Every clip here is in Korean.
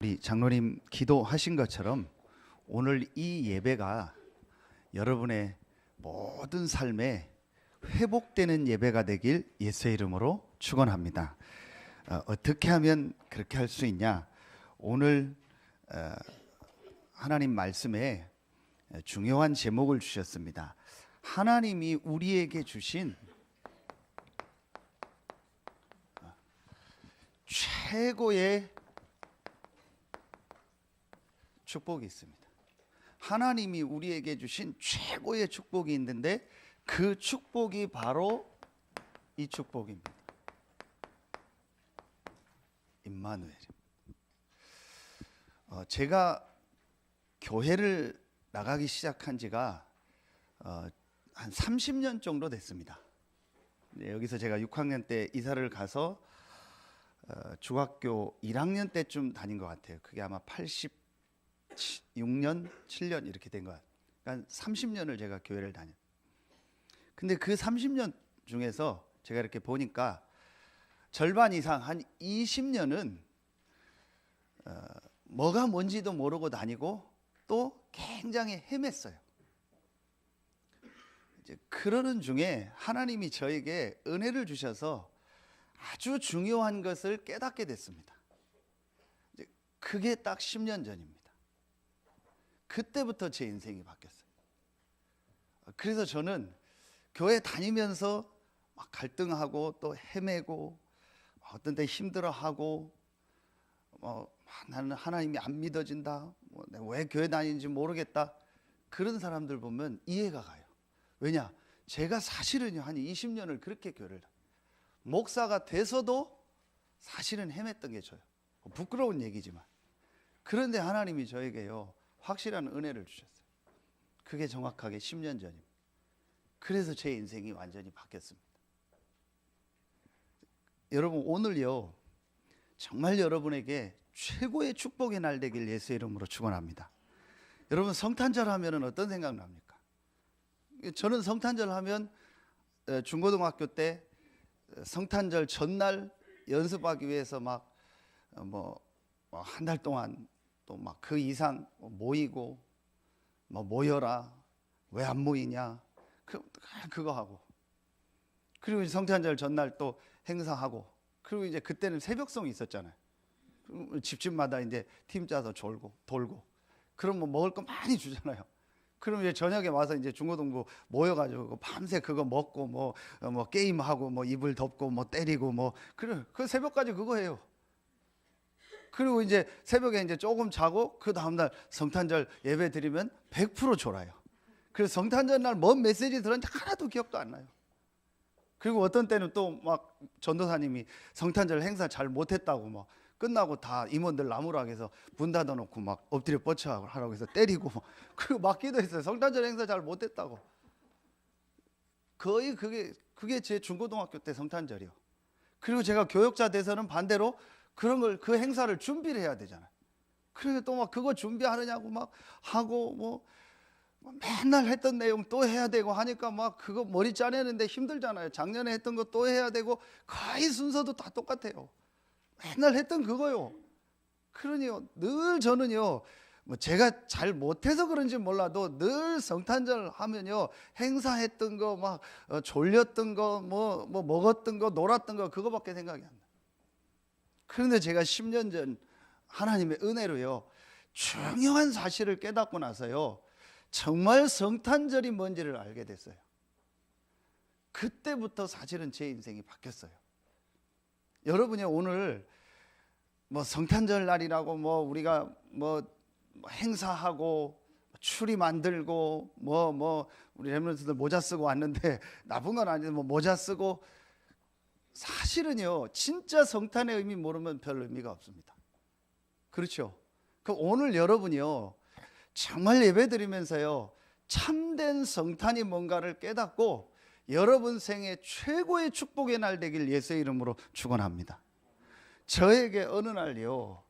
우리 장로님 기도하신 것처럼 오늘 이 예배가 여러분의 모든 삶에 회복되는 예배가 되길 예수의 이름으로 축원합니다. 어떻게 하면 그렇게 할 수 있냐? 오늘 하나님 말씀에 중요한 제목을 주셨습니다. 하나님이 우리에게 주신 최고의 축복이 있습니다. 하나님이 우리에게 주신 최고의 축복이 있는데 그 축복이 바로 이 축복입니다. 임마누엘. 제가 교회를 나가기 시작한 지가 한 30년 정도 됐습니다. 여기서 제가 6학년 때 이사를 가서 중학교 1학년 때쯤 다닌 것 같아요. 그게 아마 86년, 7년 이렇게 된 것 같아요. 그러니까 30년을 제가 교회를 다녔어요. 근데 그 30년 중에서 제가 이렇게 보니까 절반 이상 한 20년은 뭐가 뭔지도 모르고 다니고 또 굉장히 헤맸어요. 이제 그러는 중에 하나님이 저에게 은혜를 주셔서 아주 중요한 것을 깨닫게 됐습니다. 이제 그게 딱 10년 전입니다. 그때부터 제 인생이 바뀌었어요. 그래서 저는 교회 다니면서 막 갈등하고 또 헤매고 어떤 때 힘들어하고 나는 하나님이 안 믿어진다, 내가 왜 교회 다니는지 모르겠다, 그런 사람들 보면 이해가 가요. 왜냐? 제가 사실은요 한 20년을 그렇게 교회를 목사가 돼서도 사실은 헤맸던 게 저요. 부끄러운 얘기지만 그런데 하나님이 저에게요 확실한 은혜를 주셨어요. 그게 정확하게 10년 전입니다. 그래서 제 인생이 완전히 바뀌었습니다. 여러분 오늘요 정말 여러분에게 최고의 축복의 날 되길 예수의 이름으로 축원합니다. 여러분 성탄절 하면은 어떤 생각 납니까? 저는 성탄절 하면 중고등학교 때 성탄절 전날 연습하기 위해서 막 한 달 동안 또 막 그 이상 모이고 모여라, 왜 안 모이냐, 그거 하고, 그리고 성탄절 전날 또 행사하고, 그리고 이제 그때는 새벽송이 있었잖아요. 집집마다 이제 팀 짜서 돌고, 그럼 뭐 먹을 거 많이 주잖아요. 그럼 이제 저녁에 와서 이제 중고등부 모여가지고 밤새 그거 먹고 뭐 게임하고 뭐 이불 덮고 뭐 때리고 그 새벽까지 그거 해요. 그리고 이제 새벽에 이제 조금 자고 그 다음날 성탄절 예배 드리면 100% 졸아요. 그래서 성탄절 날 뭔 메시지 들었는지 하나도 기억도 안 나요. 그리고 어떤 때는 또 막 전도사님이 성탄절 행사 잘 못했다고 막 끝나고 다 임원들 나무락에서 문 닫아놓고 막 엎드려 뻗쳐 하라고 해서 때리고 그리고 맞기도 했어요. 성탄절 행사 잘 못했다고. 거의 그게 제 중고등학교 때 성탄절이요. 그리고 제가 교역자 돼서는 반대로 그런 걸 그 행사를 준비를 해야 되잖아요. 그래서 또 막 그거 준비하느냐고 막 하고 맨날 했던 내용 또 해야 되고 하니까 막 그거 머리 짜내는데 힘들잖아요. 작년에 했던 거 또 해야 되고 거의 순서도 다 똑같아요. 맨날 했던 그거요. 그러니요 늘 저는요 제가 잘 못해서 그런지 몰라도 늘 성탄절 하면요 행사했던 거 막 졸렸던 거 먹었던 거 놀았던 거 그거밖에 생각이 안 나요. 그런데 제가 10년 전 하나님의 은혜로요 중요한 사실을 깨닫고 나서요 정말 성탄절이 뭔지를 알게 됐어요. 그때부터 사실은 제 인생이 바뀌었어요. 여러분이 오늘 성탄절 날이라고 우리가 행사하고 추리 만들고 우리 렘넌트들 모자 쓰고 왔는데 나쁜 건 아닌데 모자 쓰고 사실은요 진짜 성탄의 의미 모르면 별 의미가 없습니다. 그렇죠? 그럼 오늘 여러분이요 정말 예배드리면서요 참된 성탄이 뭔가를 깨닫고 여러분 생애 최고의 축복의 날 되길 예수의 이름으로 축원합니다. 저에게 어느 날요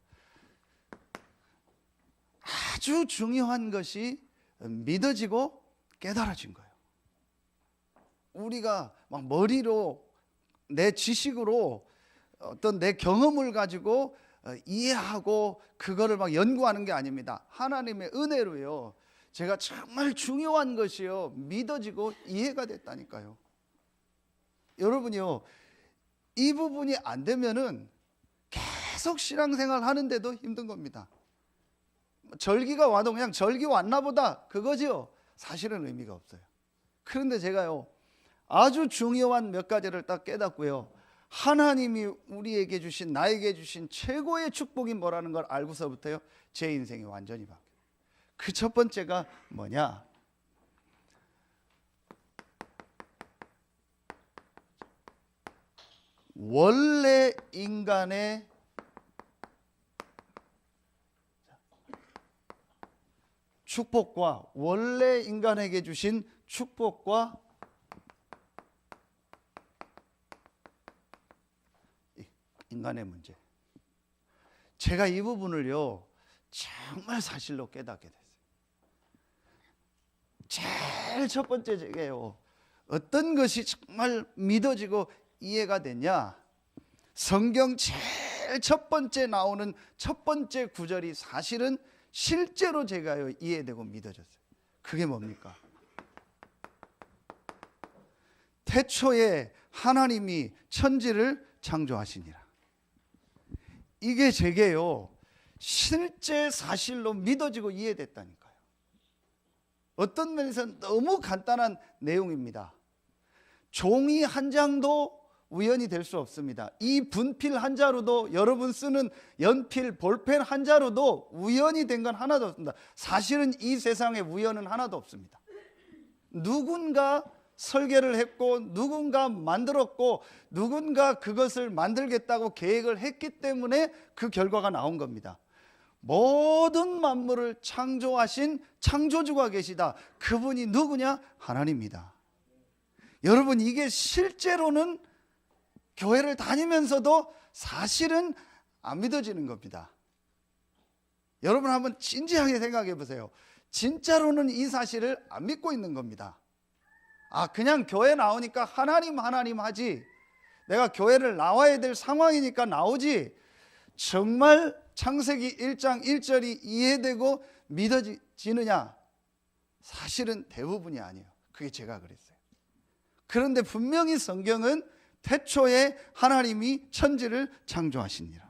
아주 중요한 것이 믿어지고 깨달아진 거예요. 우리가 막 머리로 내 지식으로 어떤 내 경험을 가지고 이해하고 그거를 막 연구하는 게 아닙니다. 하나님의 은혜로요, 제가 정말 중요한 것이요 믿어지고 이해가 됐다니까요. 여러분이요, 이 부분이 안 되면은 계속 신앙생활 하는데도 힘든 겁니다. 절기가 와도 그냥 절기 왔나 보다 그거지요. 사실은 의미가 없어요. 그런데 제가요, 아주 중요한 몇 가지를 딱 깨닫고요, 하나님이 우리에게 주신, 나에게 주신 최고의 축복이 뭐라는 걸 알고서부터요, 제 인생이 완전히 바뀌어요. 그 첫 번째가 뭐냐? 원래 인간의 축복과, 원래 인간에게 주신 축복과 인간의 문제. 제가 이 부분을요 정말 사실로 깨닫게 됐어요. 제일 첫 번째 제게요, 어떤 것이 정말 믿어지고 이해가 되냐? 성경 제일 첫 번째 나오는 첫 번째 구절이 사실은 실제로 제가요 이해되고 믿어졌어요. 그게 뭡니까? 태초에 하나님이 천지를 창조하시니라. 이게 제게요 실제 사실로 믿어지고 이해됐다니까요. 어떤 면에서는 너무 간단한 내용입니다. 종이 한 장도 우연이 될 수 없습니다. 이 분필 한 자루도, 여러분 쓰는 연필, 볼펜 한 자루도 우연이 된 건 하나도 없습니다. 사실은 이 세상에 우연은 하나도 없습니다. 누군가 설계를 했고, 누군가 만들었고, 누군가 그것을 만들겠다고 계획을 했기 때문에 그 결과가 나온 겁니다. 모든 만물을 창조하신 창조주가 계시다. 그분이 누구냐? 하나님입니다. 여러분, 이게 실제로는 교회를 다니면서도 사실은 안 믿어지는 겁니다. 여러분 한번 진지하게 생각해 보세요. 진짜로는 이 사실을 안 믿고 있는 겁니다. 아, 그냥 교회 나오니까 하나님 하지, 내가 교회를 나와야 될 상황이니까 나오지, 정말 창세기 1장 1절이 이해되고 믿어지느냐? 사실은 대부분이 아니에요. 그게 제가 그랬어요. 그런데 분명히 성경은 태초에 하나님이 천지를 창조하시니라.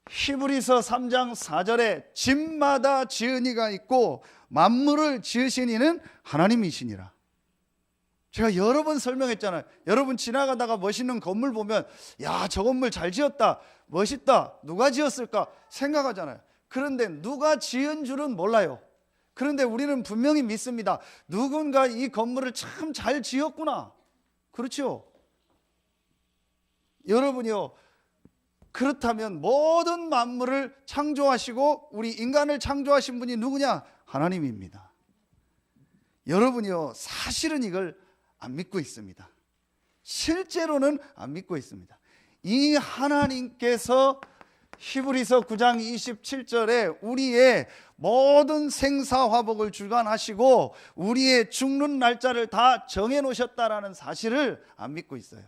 히브리서 3장 4절에 집마다 지은 이가 있고 만물을 지으신 이는 하나님이시니라. 제가 여러 번 설명했잖아요. 여러분 지나가다가 멋있는 건물 보면, 야, 저 건물 잘 지었다, 멋있다, 누가 지었을까 생각하잖아요. 그런데 누가 지은 줄은 몰라요. 그런데 우리는 분명히 믿습니다. 누군가 이 건물을 참 잘 지었구나. 그렇죠? 여러분이요, 그렇다면 모든 만물을 창조하시고 우리 인간을 창조하신 분이 누구냐? 하나님입니다. 여러분이요, 사실은 이걸 안 믿고 있습니다. 실제로는 안 믿고 있습니다. 이 하나님께서 히브리서 9장 27절에 우리의 모든 생사화복을 주관하시고 우리의 죽는 날짜를 다 정해 놓으셨다라는 사실을 안 믿고 있어요.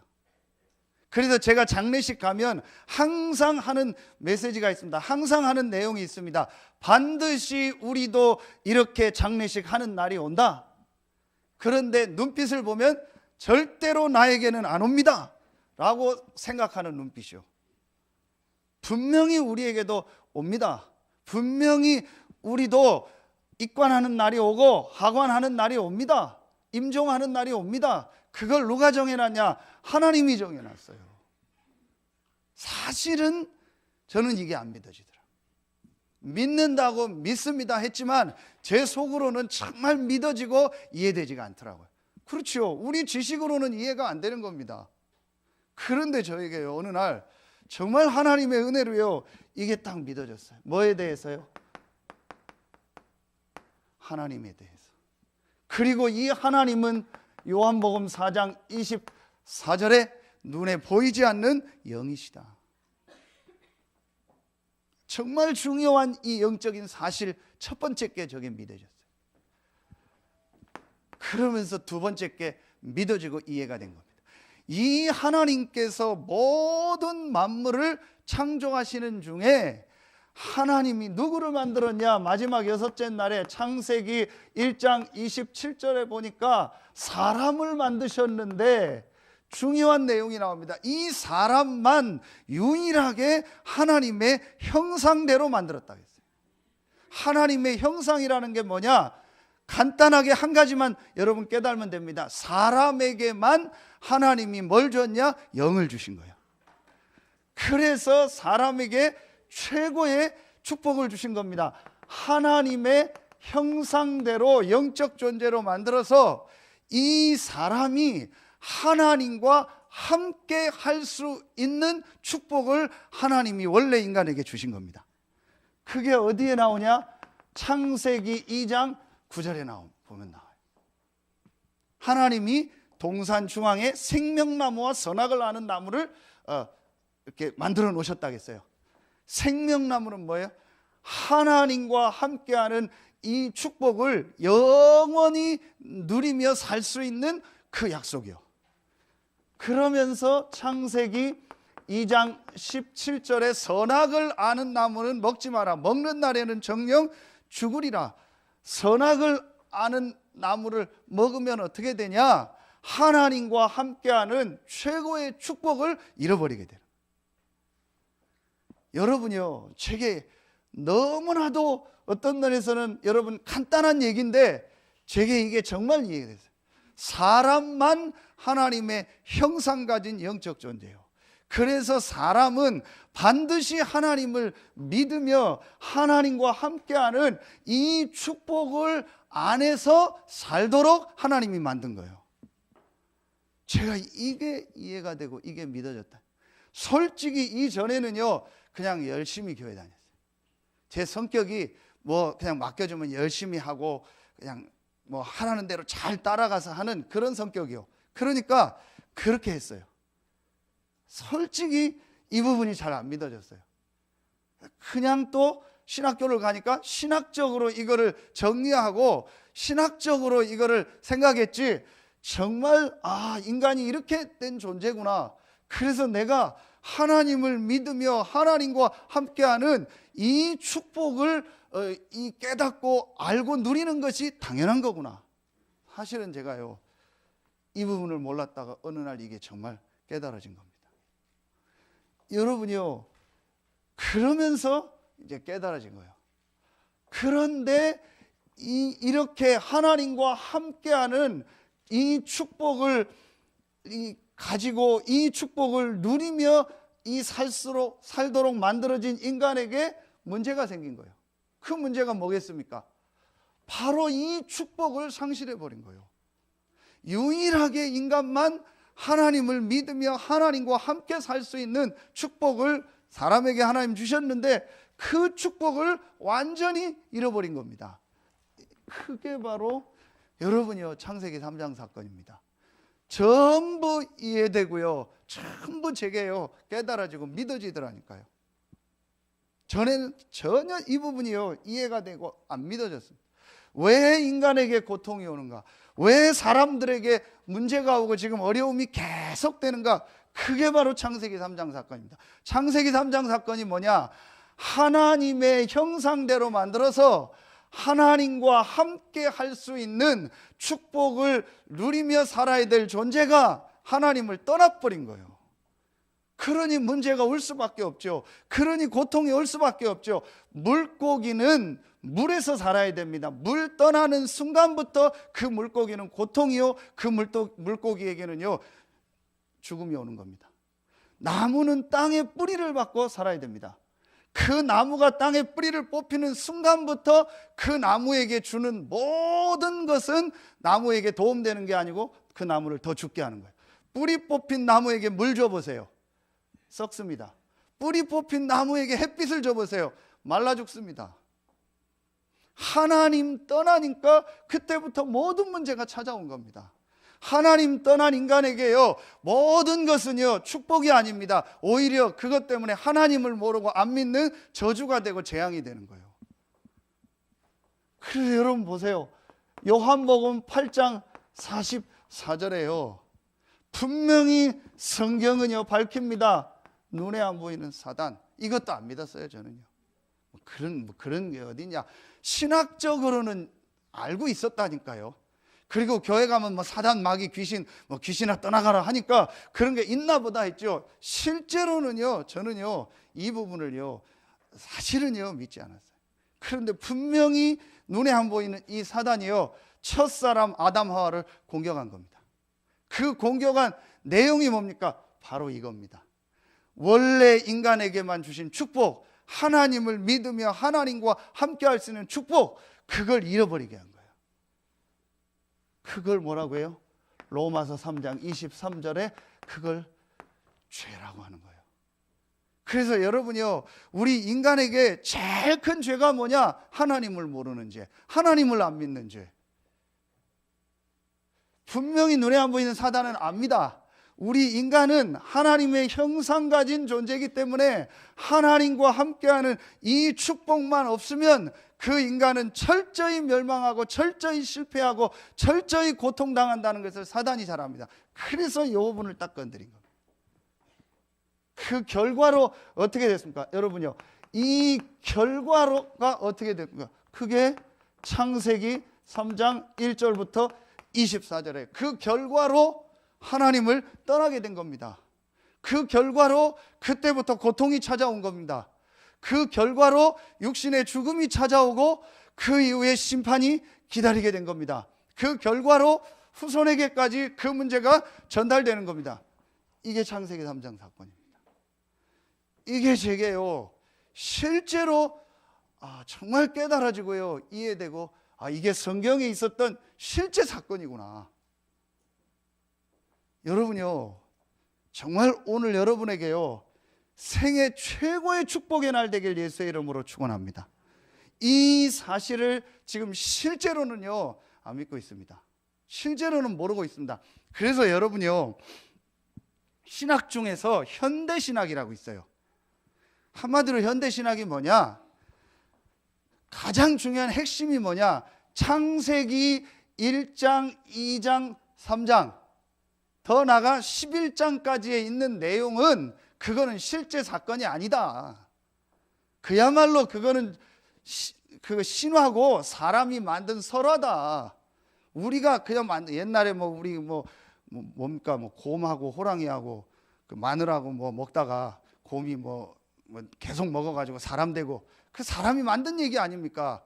그래서 제가 장례식 가면 항상 하는 메시지가 있습니다. 항상 하는 내용이 있습니다. 반드시 우리도 이렇게 장례식 하는 날이 온다. 그런데 눈빛을 보면 절대로 나에게는 안 옵니다 라고 생각하는 눈빛이요. 분명히 우리에게도 옵니다. 분명히 우리도 입관하는 날이 오고 하관하는 날이 옵니다. 임종하는 날이 옵니다. 그걸 누가 정해놨냐? 하나님이 정해놨어요. 사실은 저는 이게 안 믿어지더라고요. 믿는다고 믿습니다 했지만 제 속으로는 정말 믿어지고 이해되지가 않더라고요. 그렇죠. 우리 지식으로는 이해가 안 되는 겁니다. 그런데 저에게요, 어느 날 정말 하나님의 은혜로요, 이게 딱 믿어졌어요. 뭐에 대해서요? 하나님에 대해서. 그리고 이 하나님은 요한복음 4장 24절에 눈에 보이지 않는 영이시다. 정말 중요한 이 영적인 사실 첫 번째 게 저게 믿어졌어요. 그러면서 두 번째 게 믿어지고 이해가 된 겁니다. 이 하나님께서 모든 만물을 창조하시는 중에 하나님이 누구를 만들었냐? 마지막 여섯째 날에 창세기 1장 27절에 보니까 사람을 만드셨는데 중요한 내용이 나옵니다. 이 사람만 유일하게 하나님의 형상대로 만들었다 했어요. 하나님의 형상이라는 게 뭐냐? 간단하게 한 가지만 여러분 깨달으면 됩니다. 사람에게만 하나님이 뭘 줬냐? 영을 주신 거예요. 그래서 사람에게 최고의 축복을 주신 겁니다. 하나님의 형상대로 영적 존재로 만들어서 이 사람이 하나님과 함께 할 수 있는 축복을 하나님이 원래 인간에게 주신 겁니다. 그게 어디에 나오냐? 창세기 2장 9절에 보면 나와요. 하나님이 동산 중앙에 생명나무와 선악을 아는 나무를 이렇게 만들어 놓으셨다겠어요. 생명나무는 뭐예요? 하나님과 함께하는 이 축복을 영원히 누리며 살 수 있는 그 약속이요. 그러면서 창세기 2장 17절에 선악을 아는 나무는 먹지 마라. 먹는 날에는 정녕 죽으리라. 선악을 아는 나무를 먹으면 어떻게 되냐? 하나님과 함께하는 최고의 축복을 잃어버리게 돼요. 여러분요, 제게 너무나도 어떤 면에서는 여러분 간단한 얘기인데 제게 이게 정말 이해가 됐어요. 사람만 하나님의 형상 가진 영적 존재예요. 그래서 사람은 반드시 하나님을 믿으며 하나님과 함께하는 이 축복을 안에서 살도록 하나님이 만든 거예요. 제가 이게 이해가 되고 이게 믿어졌다. 솔직히 이전에는요 그냥 열심히 교회 다녔어요. 제 성격이 뭐 그냥 맡겨주면 열심히 하고 그냥 뭐 하라는 대로 잘 따라가서 하는 그런 성격이요. 그러니까 그렇게 했어요. 솔직히 이 부분이 잘 안 믿어졌어요. 그냥 또 신학교를 가니까 신학적으로 이거를 정리하고 신학적으로 이거를 생각했지, 정말 인간이 이렇게 된 존재구나. 그래서 내가 하나님을 믿으며 하나님과 함께하는 이 축복을 이 깨닫고 알고 누리는 것이 당연한 거구나. 사실은 제가요 이 부분을 몰랐다가 어느 날 이게 정말 깨달아진 겁니다. 여러분이요 그러면서 이제 깨달아진 거예요. 그런데 이렇게 하나님과 함께하는 이 축복을 가지고 이 축복을 누리며 살도록 만들어진 인간에게 문제가 생긴 거예요. 그 문제가 뭐겠습니까? 바로 이 축복을 상실해 버린 거예요. 유일하게 인간만 하나님을 믿으며 하나님과 함께 살 수 있는 축복을 사람에게 하나님 주셨는데 그 축복을 완전히 잃어버린 겁니다. 그게 바로 여러분이요 창세기 3장 사건입니다. 전부 이해되고요 전부 제게요 깨달아지고 믿어지더라니까요. 전에는 전혀 이 부분이요 이해가 되고 안 믿어졌습니다. 왜 인간에게 고통이 오는가? 왜 사람들에게 문제가 오고 지금 어려움이 계속되는가? 그게 바로 창세기 3장 사건입니다. 창세기 3장 사건이 뭐냐? 하나님의 형상대로 만들어서 하나님과 함께 할 수 있는 축복을 누리며 살아야 될 존재가 하나님을 떠나버린 거예요. 그러니 문제가 올 수밖에 없죠. 그러니 고통이 올 수밖에 없죠. 물고기는 물에서 살아야 됩니다. 물 떠나는 순간부터 그 물고기는 고통이요 그 물고기에게는요 죽음이 오는 겁니다. 나무는 땅의 뿌리를 받고 살아야 됩니다. 그 나무가 땅에 뿌리를 뽑히는 순간부터 그 나무에게 주는 모든 것은 나무에게 도움되는 게 아니고 그 나무를 더 죽게 하는 거예요. 뿌리 뽑힌 나무에게 물 줘보세요. 썩습니다. 뿌리 뽑힌 나무에게 햇빛을 줘보세요. 말라 죽습니다. 하나님 떠나니까 그때부터 모든 문제가 찾아온 겁니다. 하나님 떠난 인간에게요 모든 것은요 축복이 아닙니다. 오히려 그것 때문에 하나님을 모르고 안 믿는 저주가 되고 재앙이 되는 거예요. 그래서 여러분 보세요. 요한복음 8장 44절에요 분명히 성경은요 밝힙니다. 눈에 안 보이는 사단, 이것도 안 믿었어요. 저는요. 그런 게 어디냐. 신학적으로는 알고 있었다니까요. 그리고 교회 가면 사단, 마귀, 귀신, 귀신아 떠나가라 하니까 그런 게 있나 보다 했죠. 실제로는요, 저는요, 이 부분을요, 사실은요, 믿지 않았어요. 그런데 분명히 눈에 안 보이는 이 사단이요, 첫사람 아담 하와를 공격한 겁니다. 그 공격한 내용이 뭡니까? 바로 이겁니다. 원래 인간에게만 주신 축복, 하나님을 믿으며 하나님과 함께 할 수 있는 축복, 그걸 잃어버리게 한 거예요. 그걸 뭐라고 해요? 로마서 3장 23절에 그걸 죄라고 하는 거예요. 그래서 여러분이요, 우리 인간에게 제일 큰 죄가 뭐냐? 하나님을 모르는 죄, 하나님을 안 믿는 죄. 분명히 눈에 안 보이는 사단은 압니다. 우리 인간은 하나님의 형상 가진 존재이기 때문에 하나님과 함께하는 이 축복만 없으면 그 인간은 철저히 멸망하고 철저히 실패하고 철저히 고통당한다는 것을 사단이 잘 압니다. 그래서 이 부분을 딱 건드린 겁니다. 그 결과로 어떻게 됐습니까? 여러분요, 이 결과로가 어떻게 됐습니까? 그게 창세기 3장 1절부터 24절에 그 결과로 하나님을 떠나게 된 겁니다. 그 결과로 그때부터 고통이 찾아온 겁니다. 그 결과로 육신의 죽음이 찾아오고 그 이후에 심판이 기다리게 된 겁니다. 그 결과로 후손에게까지 그 문제가 전달되는 겁니다. 이게 창세기 3장 사건입니다. 이게 제게요, 실제로 정말 깨달아지고요, 이해되고, 이게 성경에 있었던 실제 사건이구나. 여러분요, 정말 오늘 여러분에게요, 생애 최고의 축복의 날 되길 예수의 이름으로 축원합니다. 이 사실을 지금 실제로는요, 안 믿고 있습니다. 실제로는 모르고 있습니다. 그래서 여러분요, 신학 중에서 현대신학이라고 있어요. 한마디로 현대신학이 뭐냐? 가장 중요한 핵심이 뭐냐? 창세기 1장, 2장, 3장, 더 나아가 11장까지에 있는 내용은 그거는 실제 사건이 아니다. 그야말로 그거는 그 신화고 사람이 만든 설화다. 우리가 그냥 옛날에 우리 뭡니까 곰하고 호랑이하고 그 마늘하고 먹다가 곰이 계속 먹어가지고 사람 되고 그 사람이 만든 얘기 아닙니까?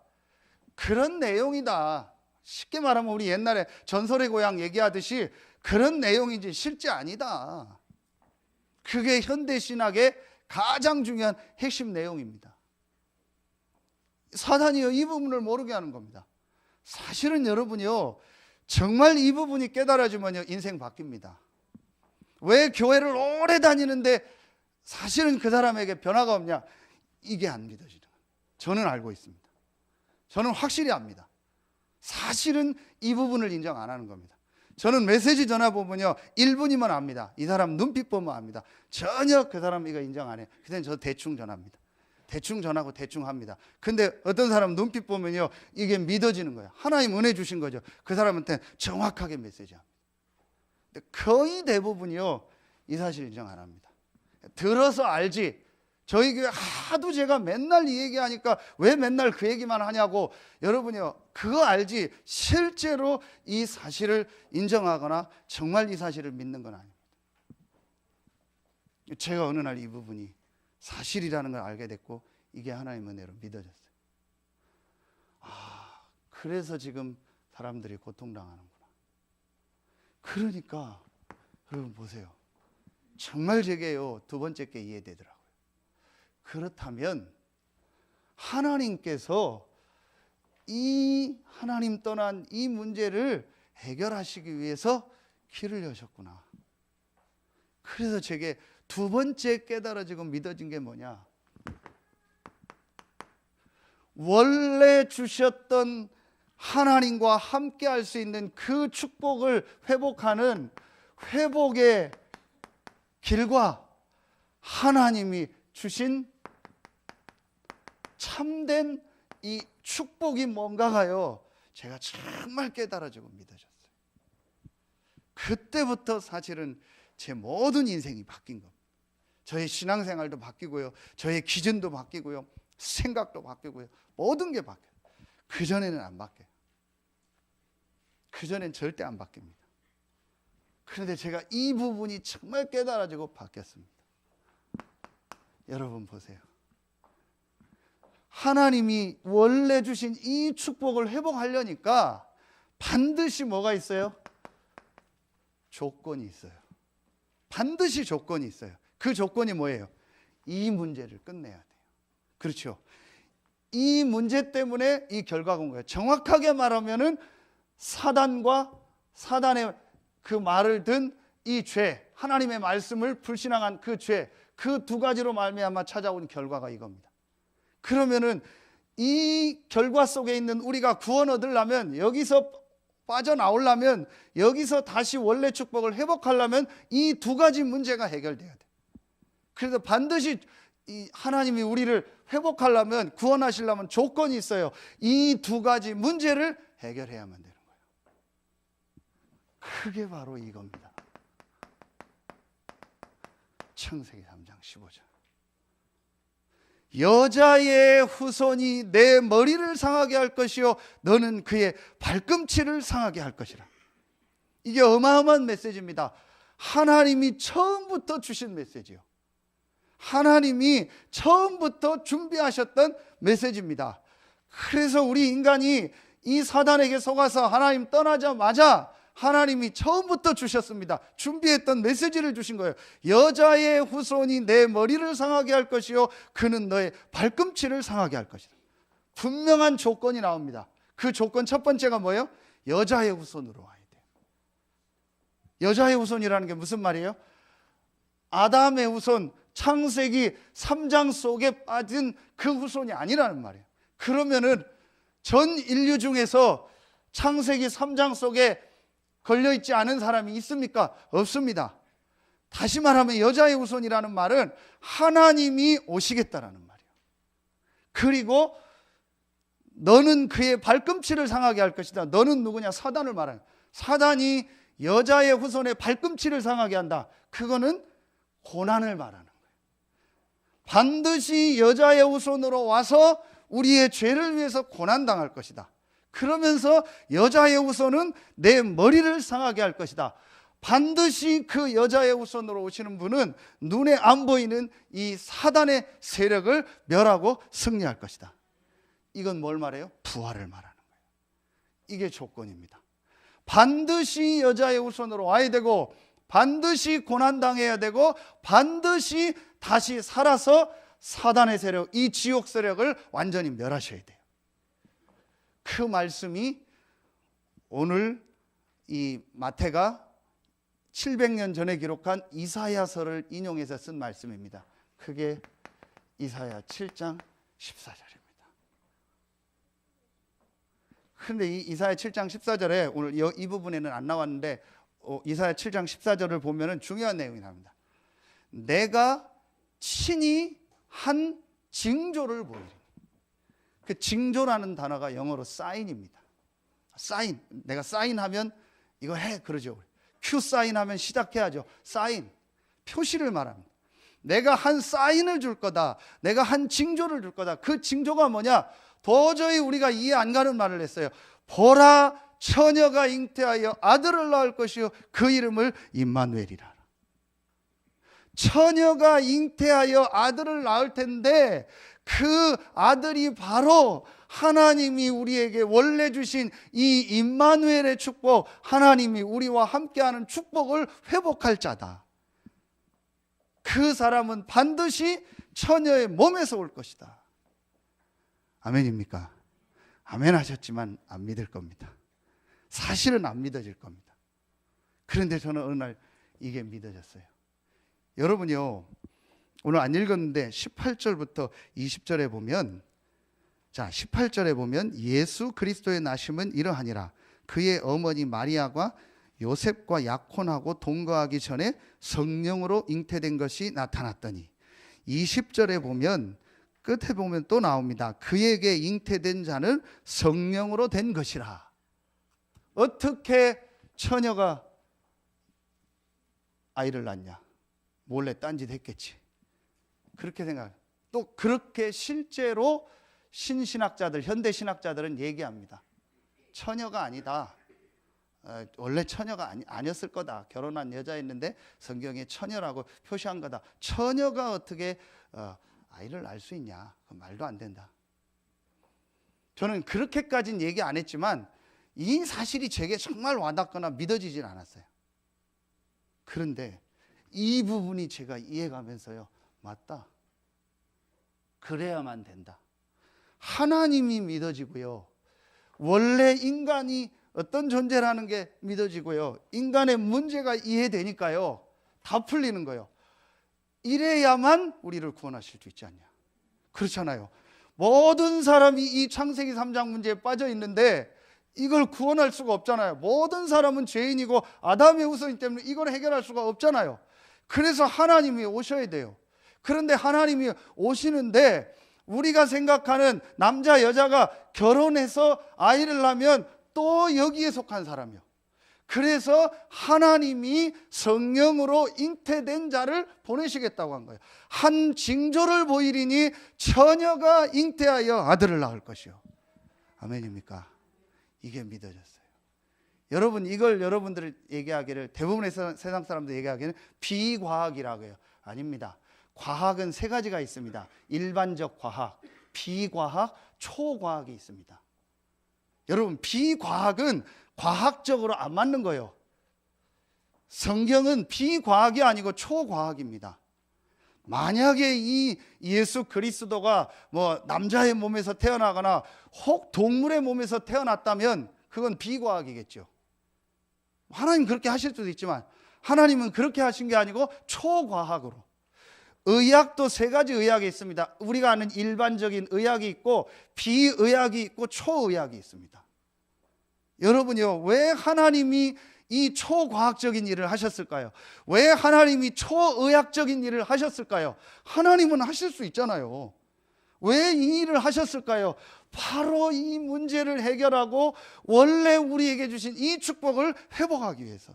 그런 내용이다. 쉽게 말하면 우리 옛날에 전설의 고향 얘기하듯이 그런 내용이지 실제 아니다. 그게 현대신학의 가장 중요한 핵심 내용입니다. 사단이요, 이 부분을 모르게 하는 겁니다. 사실은 여러분이요, 정말 이 부분이 깨달아지면요, 인생 바뀝니다. 왜 교회를 오래 다니는데 사실은 그 사람에게 변화가 없냐? 이게 안 믿어지는 거예요. 저는 알고 있습니다. 저는 확실히 압니다. 사실은 이 부분을 인정 안 하는 겁니다. 저는 메시지 전화 보면요, 1분이면 압니다. 이 사람 눈빛 보면 압니다. 전혀 그 사람 이거 인정 안 해요. 그냥 저 대충 전화합니다. 대충 전하고 대충 합니다. 근데 어떤 사람 눈빛 보면요, 이게 믿어지는 거예요. 하나님 은혜 주신 거죠. 그 사람한테 정확하게 메시지합니다. 근데 거의 대부분이요, 이 사실 인정 안 합니다. 들어서 알지. 저희 교회 하도 제가 맨날 이 얘기하니까 왜 맨날 그 얘기만 하냐고. 여러분이요, 그거 알지 실제로 이 사실을 인정하거나 정말 이 사실을 믿는 건 아닙니다. 제가 어느 날 이 부분이 사실이라는 걸 알게 됐고 이게 하나님의 은혜로 믿어졌어요. 그래서 지금 사람들이 고통당하는구나. 그러니까 여러분 보세요. 정말 제게요, 두 번째 게 이해되더라고요. 그렇다면 하나님께서 이 하나님 떠난 이 문제를 해결하시기 위해서 길을 여셨구나. 그래서 제게 두 번째 깨달아지고 믿어진 게 뭐냐? 원래 주셨던 하나님과 함께 할 수 있는 그 축복을 회복하는 회복의 길과 하나님이 주신 참된 이 축복이 뭔가가요, 제가 정말 깨달아지고 믿어졌어요. 그때부터 사실은 제 모든 인생이 바뀐 겁니다. 저의 신앙생활도 바뀌고요, 저의 기준도 바뀌고요, 생각도 바뀌고요, 모든 게 바뀌어요. 그전에는 안 바뀌어요. 그전엔 절대 안 바뀝니다. 그런데 제가 이 부분이 정말 깨달아지고 바뀌었습니다. 여러분 보세요. 하나님이 원래 주신 이 축복을 회복하려니까 반드시 뭐가 있어요? 조건이 있어요. 반드시 조건이 있어요. 그 조건이 뭐예요? 이 문제를 끝내야 돼요. 그렇죠? 이 문제 때문에 이 결과가 온 거예요. 정확하게 말하면은 사단과 사단의 그 말을 든 이 죄, 하나님의 말씀을 불신앙한 그 죄, 그 두 가지로 말미암아 찾아온 결과가 이겁니다. 그러면은 이 결과 속에 있는 우리가 구원 얻으려면, 여기서 빠져나오려면, 여기서 다시 원래 축복을 회복하려면 이 두 가지 문제가 해결돼야 돼. 그래서 반드시 이 하나님이 우리를 회복하려면, 구원하시려면 조건이 있어요. 이 두 가지 문제를 해결해야만 되는 거예요. 그게 바로 이겁니다. 창세기 3장 15절. 여자의 후손이 내 머리를 상하게 할 것이요 너는 그의 발꿈치를 상하게 할 것이라. 이게 어마어마한 메시지입니다. 하나님이 처음부터 주신 메시지요. 하나님이 처음부터 준비하셨던 메시지입니다. 그래서 우리 인간이 이 사단에게 속아서 하나님 떠나자마자 하나님이 처음부터 주셨습니다. 준비했던 메시지를 주신 거예요. 여자의 후손이 내 머리를 상하게 할 것이요 그는 너의 발꿈치를 상하게 할 것이다. 분명한 조건이 나옵니다. 그 조건 첫 번째가 뭐예요? 여자의 후손으로 와야 돼요. 여자의 후손이라는 게 무슨 말이에요? 아담의 후손, 창세기 3장 속에 빠진 그 후손이 아니라는 말이에요. 그러면은 전 인류 중에서 창세기 3장 속에 걸려있지 않은 사람이 있습니까? 없습니다. 다시 말하면 여자의 후손이라는 말은 하나님이 오시겠다라는 말이에요. 그리고 너는 그의 발꿈치를 상하게 할 것이다. 너는 누구냐? 사단을 말하는 거예요. 사단이 여자의 후손의 발꿈치를 상하게 한다. 그거는 고난을 말하는 거예요. 반드시 여자의 후손으로 와서 우리의 죄를 위해서 고난당할 것이다. 그러면서 여자의 후손은 내 머리를 상하게 할 것이다. 반드시 그 여자의 후손으로 오시는 분은 눈에 안 보이는 이 사단의 세력을 멸하고 승리할 것이다. 이건 뭘 말해요? 부활을 말하는 거예요. 이게 조건입니다. 반드시 여자의 후손으로 와야 되고, 반드시 고난당해야 되고, 반드시 다시 살아서 사단의 세력, 이 지옥 세력을 완전히 멸하셔야 돼요. 그 말씀이 오늘 이 마태가 700년 전에 기록한 이사야서를 인용해서 쓴 말씀입니다. 그게 이사야 7장 14절입니다. 그런데 이 이사야 7장 14절에 오늘 이 부분에는 안 나왔는데 이사야 7장 14절을 보면은 중요한 내용이 나옵니다. 내가 친히 한 징조를 보이리. 그 징조라는 단어가 영어로 사인입니다. 사인. 내가 사인하면 이거 해 그러죠. 큐 사인하면 시작해야죠. 사인. 표시를 말합니다. 내가 한 사인을 줄 거다. 내가 한 징조를 줄 거다. 그 징조가 뭐냐? 도저히 우리가 이해 안 가는 말을 했어요. 보라, 처녀가 잉태하여 아들을 낳을 것이요 그 이름을 임마누엘이라. 처녀가 잉태하여 아들을 낳을 텐데 그 아들이 바로 하나님이 우리에게 원래 주신 이 임마누엘의 축복, 하나님이 우리와 함께하는 축복을 회복할 자다. 그 사람은 반드시 처녀의 몸에서 올 것이다. 아멘입니까? 아멘 하셨지만 안 믿을 겁니다. 사실은 안 믿어질 겁니다. 그런데 저는 어느 날 이게 믿어졌어요. 여러분요, 오늘 안 읽었는데 18절부터 20절에 보면, 자 18절에 보면 예수 그리스도의 나심은 이러하니라. 그의 어머니 마리아가 요셉과 약혼하고 동거하기 전에 성령으로 잉태된 것이 나타났더니, 20절에 보면 끝에 보면 또 나옵니다. 그에게 잉태된 자는 성령으로 된 것이라. 어떻게 처녀가 아이를 낳냐? 몰래 딴짓 했겠지. 그렇게 생각. 또 그렇게 실제로 신신학자들, 현대 신학자들은 얘기합니다. 처녀가 아니다. 원래 처녀가 아니었을 거다. 결혼한 여자였는데 성경에 처녀라고 표시한 거다. 처녀가 어떻게 아이를 낳을 수 있냐? 말도 안 된다. 저는 그렇게까지는 얘기 안 했지만 이 사실이 제게 정말 와닿거나 믿어지진 않았어요. 그런데 이 부분이 제가 이해가면서요, 맞다. 그래야만 된다. 하나님이 믿어지고요, 원래 인간이 어떤 존재라는 게 믿어지고요, 인간의 문제가 이해되니까요, 다 풀리는 거예요. 이래야만 우리를 구원하실 수 있지 않냐. 그렇잖아요. 모든 사람이 이 창세기 3장 문제에 빠져 있는데 이걸 구원할 수가 없잖아요. 모든 사람은 죄인이고 아담의 후손이기 때문에 이걸 해결할 수가 없잖아요. 그래서 하나님이 오셔야 돼요. 그런데 하나님이 오시는데 우리가 생각하는 남자 여자가 결혼해서 아이를 낳으면 또 여기에 속한 사람이요. 그래서 하나님이 성령으로 잉태된 자를 보내시겠다고 한 거예요. 한 징조를 보이리니 처녀가 잉태하여 아들을 낳을 것이요. 아멘입니까? 이게 믿어졌어요. 여러분, 이걸 여러분들 얘기하기를, 대부분의 세상 사람들 얘기하기는 비과학이라고 해요. 아닙니다. 과학은 세 가지가 있습니다. 일반적 과학, 비과학, 초과학이 있습니다. 여러분, 비과학은 과학적으로 안 맞는 거예요. 성경은 비과학이 아니고 초과학입니다. 만약에 이 예수 그리스도가 뭐 남자의 몸에서 태어나거나 혹 동물의 몸에서 태어났다면 그건 비과학이겠죠. 하나님 그렇게 하실 수도 있지만 하나님은 그렇게 하신 게 아니고 초과학으로. 의학도 세 가지 의학이 있습니다. 우리가 아는 일반적인 의학이 있고 비의학이 있고 초의학이 있습니다. 여러분요, 왜 하나님이 이 초과학적인 일을 하셨을까요? 왜 하나님이 초의학적인 일을 하셨을까요? 하나님은 하실 수 있잖아요. 왜 이 일을 하셨을까요? 바로 이 문제를 해결하고 원래 우리에게 주신 이 축복을 회복하기 위해서.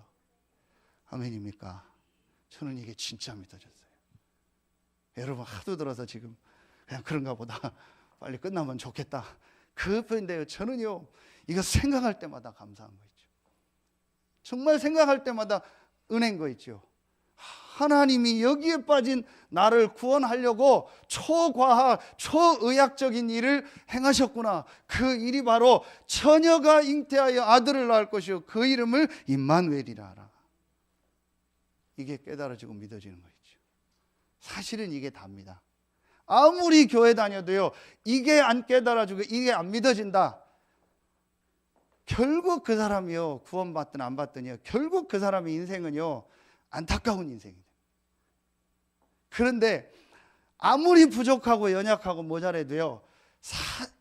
아멘입니까? 저는 이게 진짜 믿어졌어요. 여러분, 하도 들어서 지금 그냥 그런가 보다, 빨리 끝나면 좋겠다, 그 편인데요, 저는요 이거 생각할 때마다 감사한 거 있죠. 정말 생각할 때마다 은혜인 거 있죠. 하나님이 여기에 빠진 나를 구원하려고 초과학, 초의학적인 일을 행하셨구나. 그 일이 바로 처녀가 잉태하여 아들을 낳을 것이요 그 이름을 임마누엘이라 하라. 이게 깨달아지고 믿어지는 거 있죠. 사실은 이게 답니다. 아무리 교회 다녀도요, 이게 안 깨달아지고 이게 안 믿어진다, 결국 그 사람이요, 구원받든 안 받든요, 결국 그 사람의 인생은요 안타까운 인생이 됩니다. 그런데 아무리 부족하고 연약하고 모자라도요,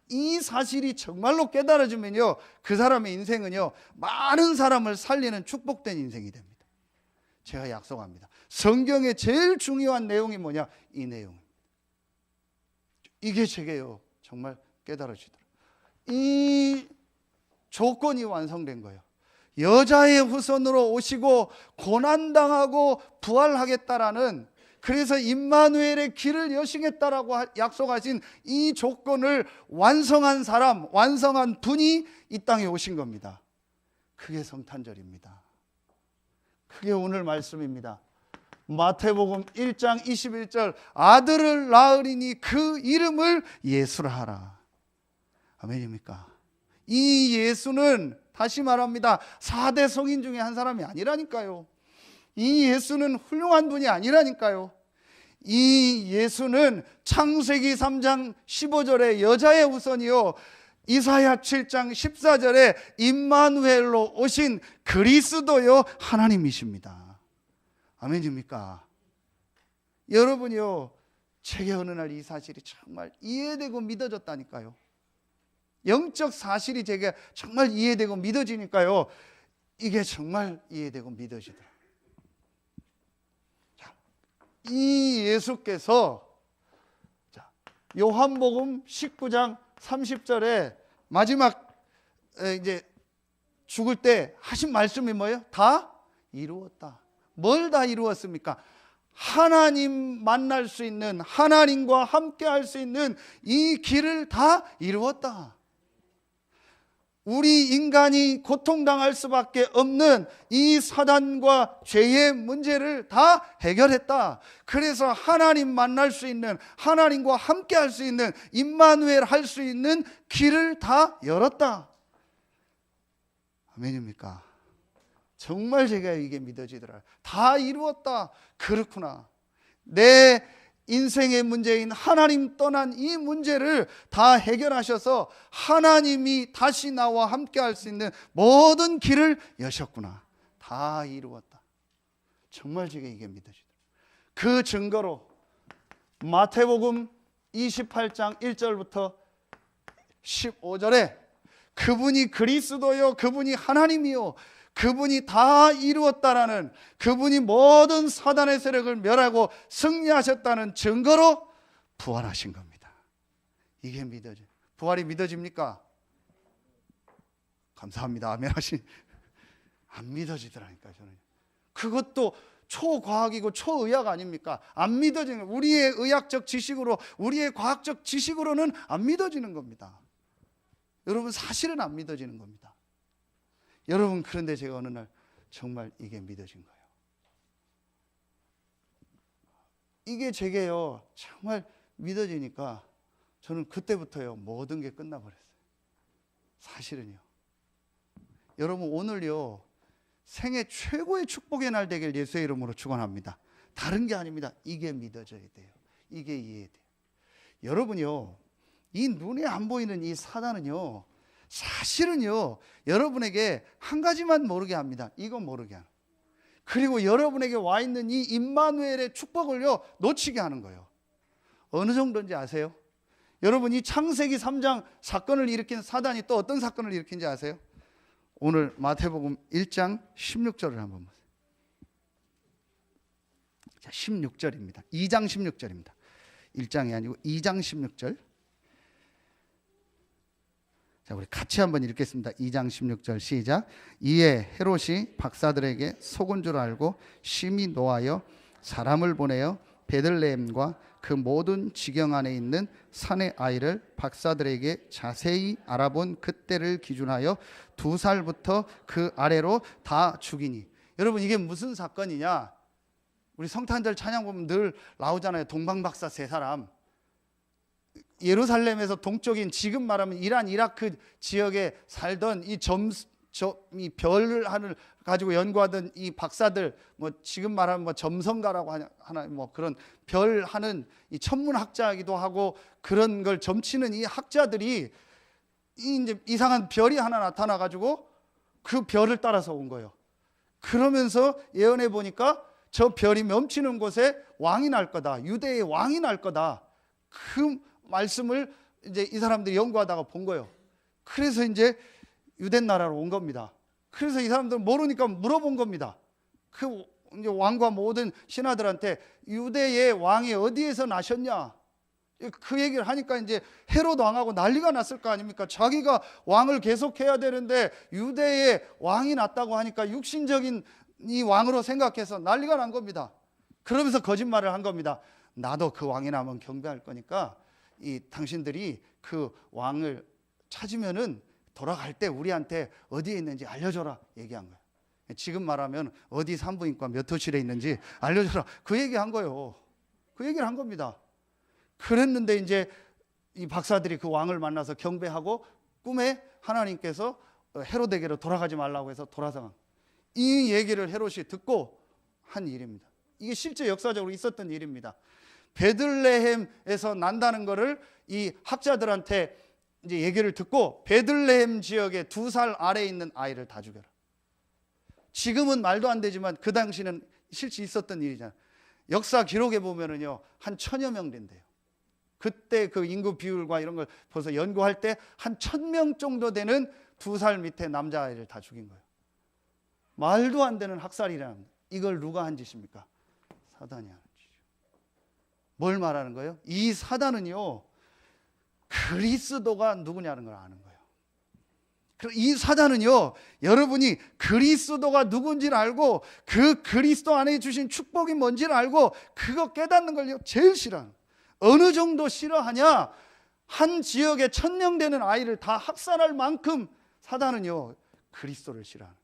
이 사실이 정말로 깨달아지면요, 그 사람의 인생은요 많은 사람을 살리는 축복된 인생이 됩니다. 제가 약속합니다. 성경의 제일 중요한 내용이 뭐냐? 이 내용입니다. 이게 제게요 정말 깨달아지더라고요. 이 조건이 완성된 거예요. 여자의 후손으로 오시고 고난당하고 부활하겠다라는, 그래서 임마누엘의 길을 여시겠다라고 약속하신 이 조건을 완성한 사람, 완성한 분이 이 땅에 오신 겁니다. 그게 성탄절입니다. 그게 오늘 말씀입니다. 마태복음 1장 21절, 아들을 낳으리니 그 이름을 예수라 하라. 아멘입니까? 이 예수는, 다시 말합니다, 4대 성인 중에 한 사람이 아니라니까요. 이 예수는 훌륭한 분이 아니라니까요. 이 예수는 창세기 3장 15절에 여자의 후손이요, 이사야 7장 14절에 임마누엘로 오신 그리스도요 하나님이십니다. 아멘입니까? 여러분이요, 제게 어느 날 이 사실이 정말 이해되고 믿어졌다니까요. 영적 사실이 제게 정말 이해되고 믿어지니까요, 이게 정말 이해되고 믿어지더라고요. 이 예수께서 요한복음 19장 30절에 마지막 이제 죽을 때 하신 말씀이 뭐예요? 다 이루었다. 뭘 다 이루었습니까? 하나님 만날 수 있는, 하나님과 함께 할 수 있는 이 길을 다 이루었다. 우리 인간이 고통당할 수밖에 없는 이 사단과 죄의 문제를 다 해결했다. 그래서 하나님 만날 수 있는, 하나님과 함께 할 수 있는, 임마누엘 할 수 있는 길을 다 열었다. 아멘입니까? 정말 제가 이게 믿어지더라고요. 다 이루었다. 그렇구나. 내 인생의 문제인 하나님 떠난 이 문제를 다 해결하셔서 하나님이 다시 나와 함께 할 수 있는 모든 길을 여셨구나. 다 이루었다. 정말 제가 이게 믿어지더라고요. 그 증거로 마태복음 28장 1절부터 15절에 그분이 그리스도요, 그분이 하나님이요, 그분이 다 이루었다라는, 그분이 모든 사단의 세력을 멸하고 승리하셨다는 증거로 부활하신 겁니다. 이게 믿어져요. 부활이 믿어집니까? 감사합니다. 아멘 하신. 안 믿어지더라니까 저는. 그것도 초과학이고 초의학 아닙니까? 안 믿어지는, 우리의 의학적 지식으로, 우리의 과학적 지식으로는 안 믿어지는 겁니다. 여러분, 사실은 안 믿어지는 겁니다. 여러분, 그런데 제가 어느 날 정말 이게 믿어진 거예요. 이게 제게요 정말 믿어지니까 저는 그때부터요 모든 게 끝나버렸어요. 사실은요. 여러분, 오늘요 생애 최고의 축복의 날 되길 예수의 이름으로 축원합니다. 다른 게 아닙니다. 이게 믿어져야 돼요. 이게 이해돼요. 여러분요, 이 눈에 안 보이는 이 사단은요 사실은요 여러분에게 한 가지만 모르게 합니다. 이건 모르게 하는. 그리고 여러분에게 와 있는 이 임마누엘의 축복을요 놓치게 하는 거예요. 어느 정도인지 아세요? 여러분, 이 창세기 3장 사건을 일으킨 사단이 또 어떤 사건을 일으킨지 아세요? 오늘 마태복음 1장 16절을 한번 보세요. 자, 16절입니다. 2장 16절입니다. 1장이 아니고 2장 16절. 자, 우리 같이 한번 읽겠습니다. 2장 16절 시작. 이에 헤롯이 박사들에게 속은 줄 알고 심히 노하여 사람을 보내어 베들레헴과 그 모든 지경 안에 있는 산의 아이를 박사들에게 자세히 알아본 그때를 기준하여 2살부터 그 아래로 다 죽이니. 여러분, 이게 무슨 사건이냐? 우리 성탄절 찬양 보면 늘 나오잖아요. 동방박사 3사람. 예루살렘에서 동쪽인, 지금 말하면 이란, 이라크 지역에 살던 이 별을 가지고 연구하던 이 박사들, 뭐 지금 말하면 뭐 점성가라고 하나, 뭐 그런 별 하는 이 천문학자이기도 하고, 그런 걸 점치는 이 학자들이 이제 이상한 별이 하나 나타나 가지고 그 별을 따라서 온 거예요. 그러면서 예언해 보니까 저 별이 멈추는 곳에 왕이 날 거다. 유대의 왕이 날 거다. 그 말씀을 이제 이 사람들이 연구하다가 본 거예요. 그래서 이제 유대 나라로 온 겁니다. 그래서 이 사람들은 모르니까 물어본 겁니다. 그 이제 왕과 모든 신하들한테 유대의 왕이 어디에서 나셨냐? 그 얘기를 하니까 이제 헤롯 왕하고 난리가 났을 거 아닙니까? 자기가 왕을 계속해야 되는데 유대의 왕이 났다고 하니까 육신적인 이 왕으로 생각해서 난리가 난 겁니다. 그러면서 거짓말을 한 겁니다. 나도 그 왕이 나면 경배할 거니까 이 당신들이 그 왕을 찾으면은 돌아갈 때 우리한테 어디에 있는지 알려줘라 얘기한 거예요. 지금 말하면 어디 산부인과 몇 호실에 있는지 알려줘라, 그 얘기한 거예요. 그 얘기를 한 겁니다. 그랬는데 이제 이 박사들이 그 왕을 만나서 경배하고 꿈에 하나님께서 헤롯에게로 돌아가지 말라고 해서 돌아서 이 얘기를 헤롯이 듣고 한 일입니다. 이게 실제 역사적으로 있었던 일입니다. 베들레헴에서 난다는 거를 이 학자들한테 이제 얘기를 듣고 베들레헴 지역에 2살 아래에 있는 아이를 다 죽여라. 지금은 말도 안 되지만 그 당시는 실제 있었던 일이잖아요. 역사 기록에 보면은요 한 1000여 명 된대요. 그때 그 인구 비율과 이런 걸 벌써 연구할 때 한 1000명 정도 되는 2살 밑에 남자아이를 다 죽인 거예요. 말도 안 되는 학살이라는, 이걸 누가 한 짓입니까? 사단이 하는 짓이죠. 뭘 말하는 거예요? 이 사단은요 그리스도가 누구냐는 걸 아는 거예요. 이 사단은요, 여러분이 그리스도가 누군지를 알고 그 그리스도 안에 주신 축복이 뭔지를 알고 그거 깨닫는 걸요 제일 싫어하는. 어느 정도 싫어하냐, 한 지역에 1000명 되는 아이를 다 학살할 만큼 사단은요 그리스도를 싫어하는.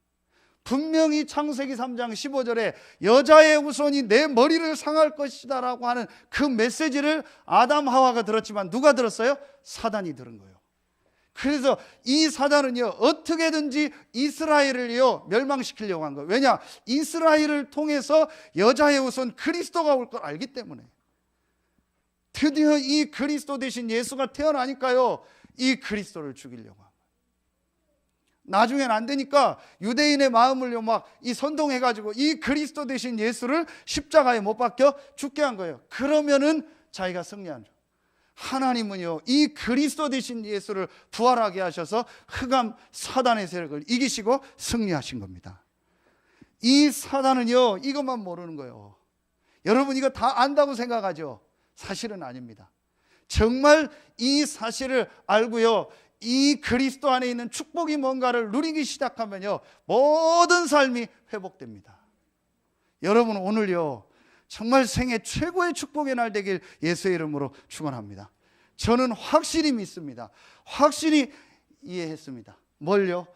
분명히 창세기 3장 15절에 여자의 후손이 내 머리를 상할 것이다 라고 하는 그 메시지를 아담 하와가 들었지만 누가 들었어요? 사단이 들은 거예요. 그래서 이 사단은요 어떻게든지 이스라엘을요 멸망시키려고 한 거예요. 왜냐? 이스라엘을 통해서 여자의 후손 그리스도가 올 걸 알기 때문에. 드디어 이 그리스도 대신 예수가 태어나니까요 이 그리스도를 죽이려고 한 거예요. 나중엔 안 되니까 유대인의 마음을요 막 이 선동해가지고 이 그리스도 대신 예수를 십자가에 못 박혀 죽게 한 거예요. 그러면은 자기가 승리한 줄. 하나님은요 이 그리스도 되신 예수를 부활하게 하셔서 흑암 사단의 세력을 이기시고 승리하신 겁니다. 이 사단은요 이것만 모르는 거예요. 여러분 이거 다 안다고 생각하죠? 사실은 아닙니다. 정말 이 사실을 알고요 이 그리스도 안에 있는 축복이 뭔가를 누리기 시작하면요 모든 삶이 회복됩니다. 여러분 오늘요 정말 생애 최고의 축복의 날 되길 예수의 이름으로 축원합니다. 저는 확실히 믿습니다. 확실히 이해했습니다. 뭘요?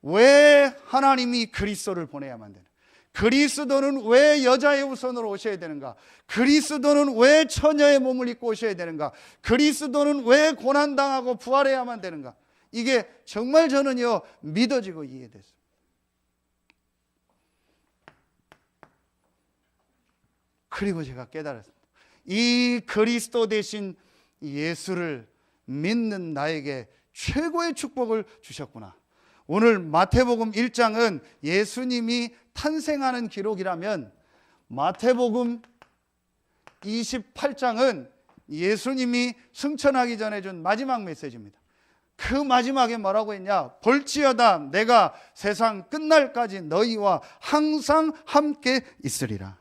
왜 하나님이 그리스도를 보내야만 되는가? 그리스도는 왜 여자의 후손으로 오셔야 되는가? 그리스도는 왜 처녀의 몸을 입고 오셔야 되는가? 그리스도는 왜 고난당하고 부활해야만 되는가? 이게 정말 저는요 믿어지고 이해됐습니다. 그리고 제가 깨달았습니다. 이 그리스도 대신 예수를 믿는 나에게 최고의 축복을 주셨구나. 오늘 마태복음 1장은 예수님이 탄생하는 기록이라면 마태복음 28장은 예수님이 승천하기 전에 준 마지막 메시지입니다. 그 마지막에 뭐라고 했냐? 볼지어다 내가 세상 끝날까지 너희와 항상 함께 있으리라.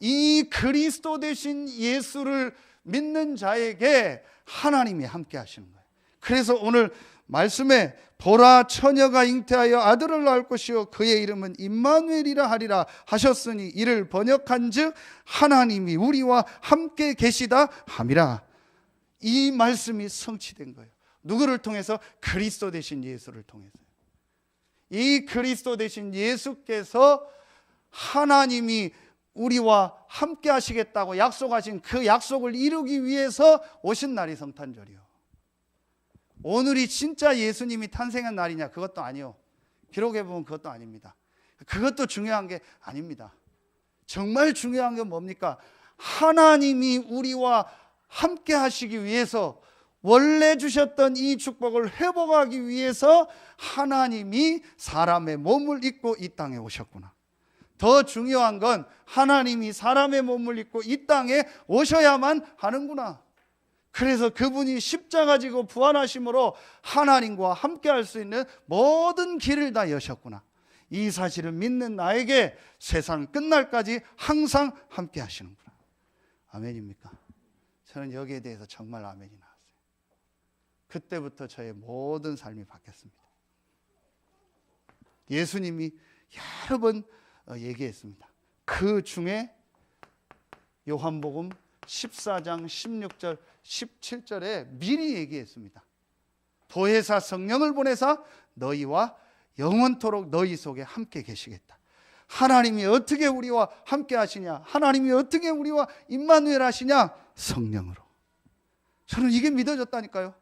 이 그리스도 대신 예수를 믿는 자에게 하나님이 함께 하시는 거예요. 그래서 오늘 말씀에 보라 처녀가 잉태하여 아들을 낳을 것이요 그의 이름은 임마누엘이라 하리라 하셨으니 이를 번역한즉 하나님이 우리와 함께 계시다 함이라. 이 말씀이 성취된 거예요. 누구를 통해서? 그리스도 대신 예수를 통해서. 이 그리스도 대신 예수께서 하나님이 우리와 함께 하시겠다고 약속하신 그 약속을 이루기 위해서 오신 날이 성탄절이요. 오늘이 진짜 예수님이 탄생한 날이냐? 그것도 아니요. 기록해 보면 그것도 아닙니다. 그것도 중요한 게 아닙니다. 정말 중요한 건 뭡니까? 하나님이 우리와 함께 하시기 위해서 원래 주셨던 이 축복을 회복하기 위해서 하나님이 사람의 몸을 입고 이 땅에 오셨구나. 더 중요한 건 하나님이 사람의 몸을 입고 이 땅에 오셔야만 하는구나. 그래서 그분이 십자가 지고 부활하심으로 하나님과 함께 할 수 있는 모든 길을 다 여셨구나. 이 사실을 믿는 나에게 세상 끝날까지 항상 함께 하시는구나. 아멘입니까? 저는 여기에 대해서 정말 아멘이 나왔어요. 그때부터 저의 모든 삶이 바뀌었습니다. 예수님이 여러 번 얘기했습니다. 그 중에 요한복음 14장 16절 17절에 미리 얘기했습니다. 보혜사 성령을 보내사 너희와 영원토록 너희 속에 함께 계시겠다. 하나님이 어떻게 우리와 함께 하시냐? 하나님이 어떻게 우리와 임마누엘 하시냐? 성령으로. 저는 이게 믿어졌다니까요.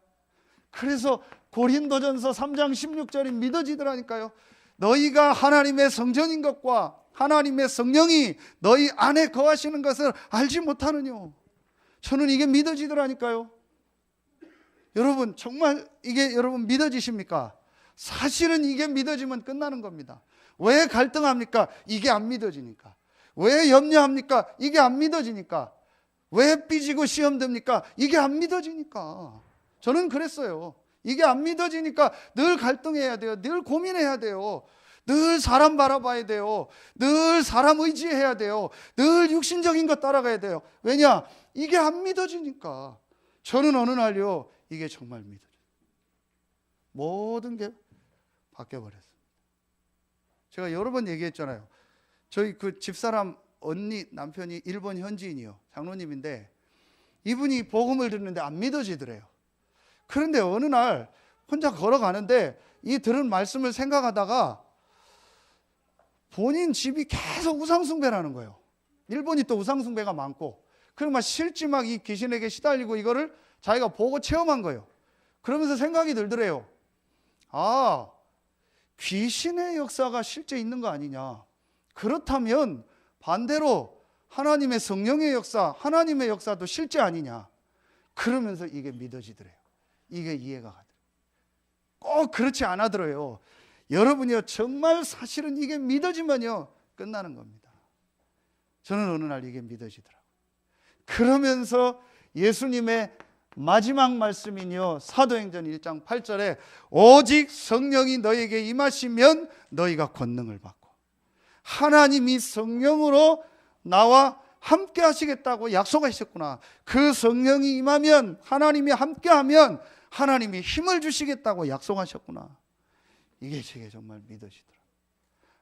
그래서 고린도전서 3장 16절이 믿어지더라니까요. 너희가 하나님의 성전인 것과 하나님의 성령이 너희 안에 거하시는 것을 알지 못하느뇨. 저는 이게 믿어지더라니까요. 여러분 정말 이게 여러분 믿어지십니까? 사실은 이게 믿어지면 끝나는 겁니다. 왜 갈등합니까? 이게 안 믿어지니까. 왜 염려합니까? 이게 안 믿어지니까. 왜 삐지고 시험 듭니까? 이게 안 믿어지니까. 저는 그랬어요. 이게 안 믿어지니까 늘 갈등해야 돼요. 늘 고민해야 돼요. 늘 사람 바라봐야 돼요. 늘 사람 의지해야 돼요. 늘 육신적인 것 따라가야 돼요. 왜냐? 이게 안 믿어지니까. 저는 어느 날요 이게 정말 믿어져요. 모든 게 바뀌어버렸습니다. 제가 여러 번 얘기했잖아요. 저희 그 집사람 언니 남편이 일본 현지인이요, 장로님인데 이분이 복음을 듣는데 안 믿어지더래요. 그런데 어느 날 혼자 걸어가는데 이 들은 말씀을 생각하다가 본인 집이 계속 우상숭배라는 거예요. 일본이 또 우상숭배가 많고, 그리고 막 실제 막 이 귀신에게 시달리고 이거를 자기가 보고 체험한 거예요. 그러면서 생각이 들더래요. 아, 귀신의 역사가 실제 있는 거 아니냐. 그렇다면 반대로 하나님의 성령의 역사, 하나님의 역사도 실제 아니냐. 그러면서 이게 믿어지더래요. 이게 이해가 가더래요. 꼭 그렇지 않아더래요. 여러분이요, 정말 사실은 이게 믿어지면요 끝나는 겁니다. 저는 어느 날 이게 믿어지더라고요. 그러면서 예수님의 마지막 말씀이요, 사도행전 1장 8절에 오직 성령이 너에게 임하시면 너희가 권능을 받고, 하나님이 성령으로 나와 함께 하시겠다고 약속하셨구나. 그 성령이 임하면, 하나님이 함께하면 하나님이 힘을 주시겠다고 약속하셨구나. 이게 제게 정말 믿어지더라고요.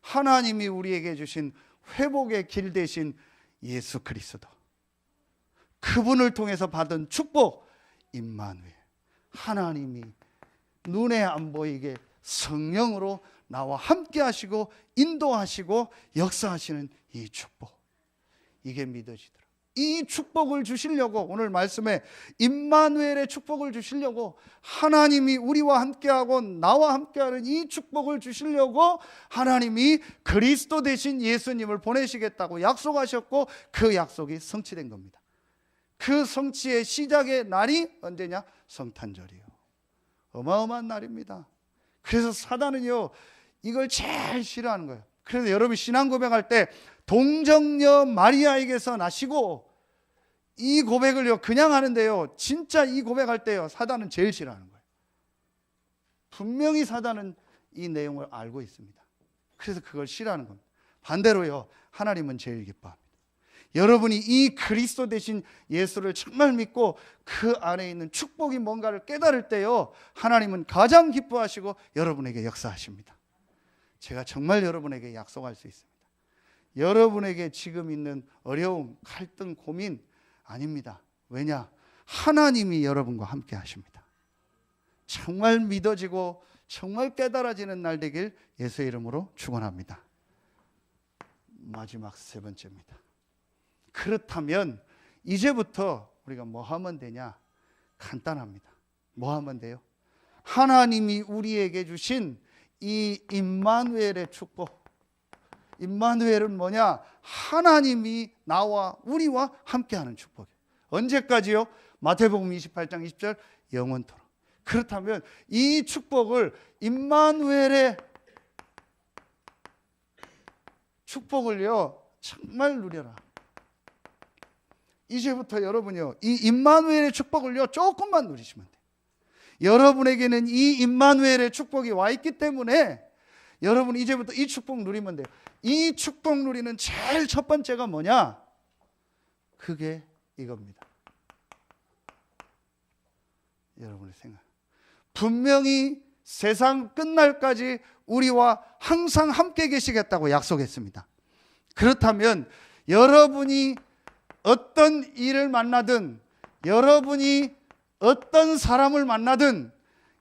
하나님이 우리에게 주신 회복의 길 대신 예수 그리스도, 그분을 통해서 받은 축복 임마누엘, 하나님이 눈에 안 보이게 성령으로 나와 함께 하시고 인도하시고 역사하시는 이 축복, 이게 믿어지더라고요. 이 축복을 주시려고, 오늘 말씀에 임마누엘의 축복을 주시려고, 하나님이 우리와 함께하고 나와 함께하는 이 축복을 주시려고 하나님이 그리스도 대신 예수님을 보내시겠다고 약속하셨고, 그 약속이 성취된 겁니다. 그 성취의 시작의 날이 언제냐? 성탄절이요. 어마어마한 날입니다. 그래서 사단은요, 이걸 제일 싫어하는 거예요. 그래서 여러분 신앙 고백할 때 동정녀 마리아에게서 나시고, 이 고백을요 그냥 하는데요, 진짜 이 고백할 때요 사단은 제일 싫어하는 거예요. 분명히 사단은 이 내용을 알고 있습니다. 그래서 그걸 싫어하는 겁니다. 반대로요, 하나님은 제일 기뻐합니다. 여러분이 이 그리스도 대신 예수를 정말 믿고 그 안에 있는 축복이 뭔가를 깨달을 때요, 하나님은 가장 기뻐하시고 여러분에게 역사하십니다. 제가 정말 여러분에게 약속할 수 있습니다. 여러분에게 지금 있는 어려움, 갈등, 고민 아닙니다. 왜냐? 하나님이 여러분과 함께 하십니다. 정말 믿어지고 정말 깨달아지는 날 되길 예수의 이름으로 축원합니다. 마지막 세 번째입니다. 그렇다면 이제부터 우리가 뭐 하면 되냐? 간단합니다. 뭐 하면 돼요? 하나님이 우리에게 주신 이 임마누엘의 축복. 임마누엘은 뭐냐? 하나님이 나와 우리와 함께하는 축복이에요. 언제까지요? 마태복음 28장 20절 영원토록. 그렇다면 이 축복을, 임마누엘의 축복을요 정말 누려라. 이제부터 여러분요 이 임마누엘의 축복을요 조금만 누리시면 돼요. 여러분에게는 이 임마누엘의 축복이 와 있기 때문에 여러분 이제부터 이 축복 누리면 돼요. 이 축복 누리는 제일 첫 번째가 뭐냐? 그게 이겁니다. 여러분의 생각. 분명히 세상 끝날까지 우리와 항상 함께 계시겠다고 약속했습니다. 그렇다면 여러분이 어떤 일을 만나든, 여러분이 어떤 사람을 만나든,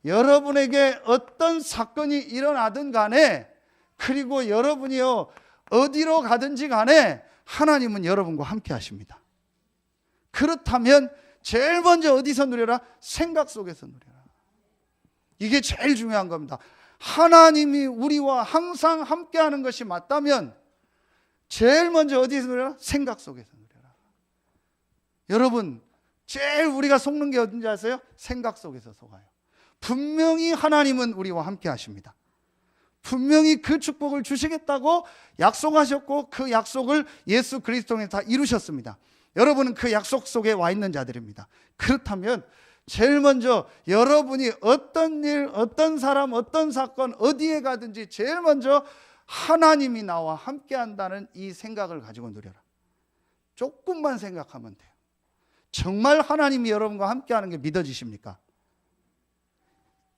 여러분에게 어떤 사건이 일어나든 간에, 그리고 여러분이요 어디로 가든지 간에 하나님은 여러분과 함께 하십니다. 그렇다면 제일 먼저 어디서 누려라? 생각 속에서 누려라. 이게 제일 중요한 겁니다. 하나님이 우리와 항상 함께 하는 것이 맞다면 제일 먼저 어디서 누려라? 생각 속에서 누려라. 여러분, 제일 우리가 속는 게 어딘지 아세요? 생각 속에서 속아요. 분명히 하나님은 우리와 함께 하십니다. 분명히 그 축복을 주시겠다고 약속하셨고, 그 약속을 예수 그리스도에 다 이루셨습니다. 여러분은 그 약속 속에 와 있는 자들입니다. 그렇다면 제일 먼저 여러분이 어떤 일, 어떤 사람, 어떤 사건, 어디에 가든지 제일 먼저 하나님이 나와 함께 한다는 이 생각을 가지고 누려라. 조금만 생각하면 돼요. 정말 하나님이 여러분과 함께 하는 게 믿어지십니까?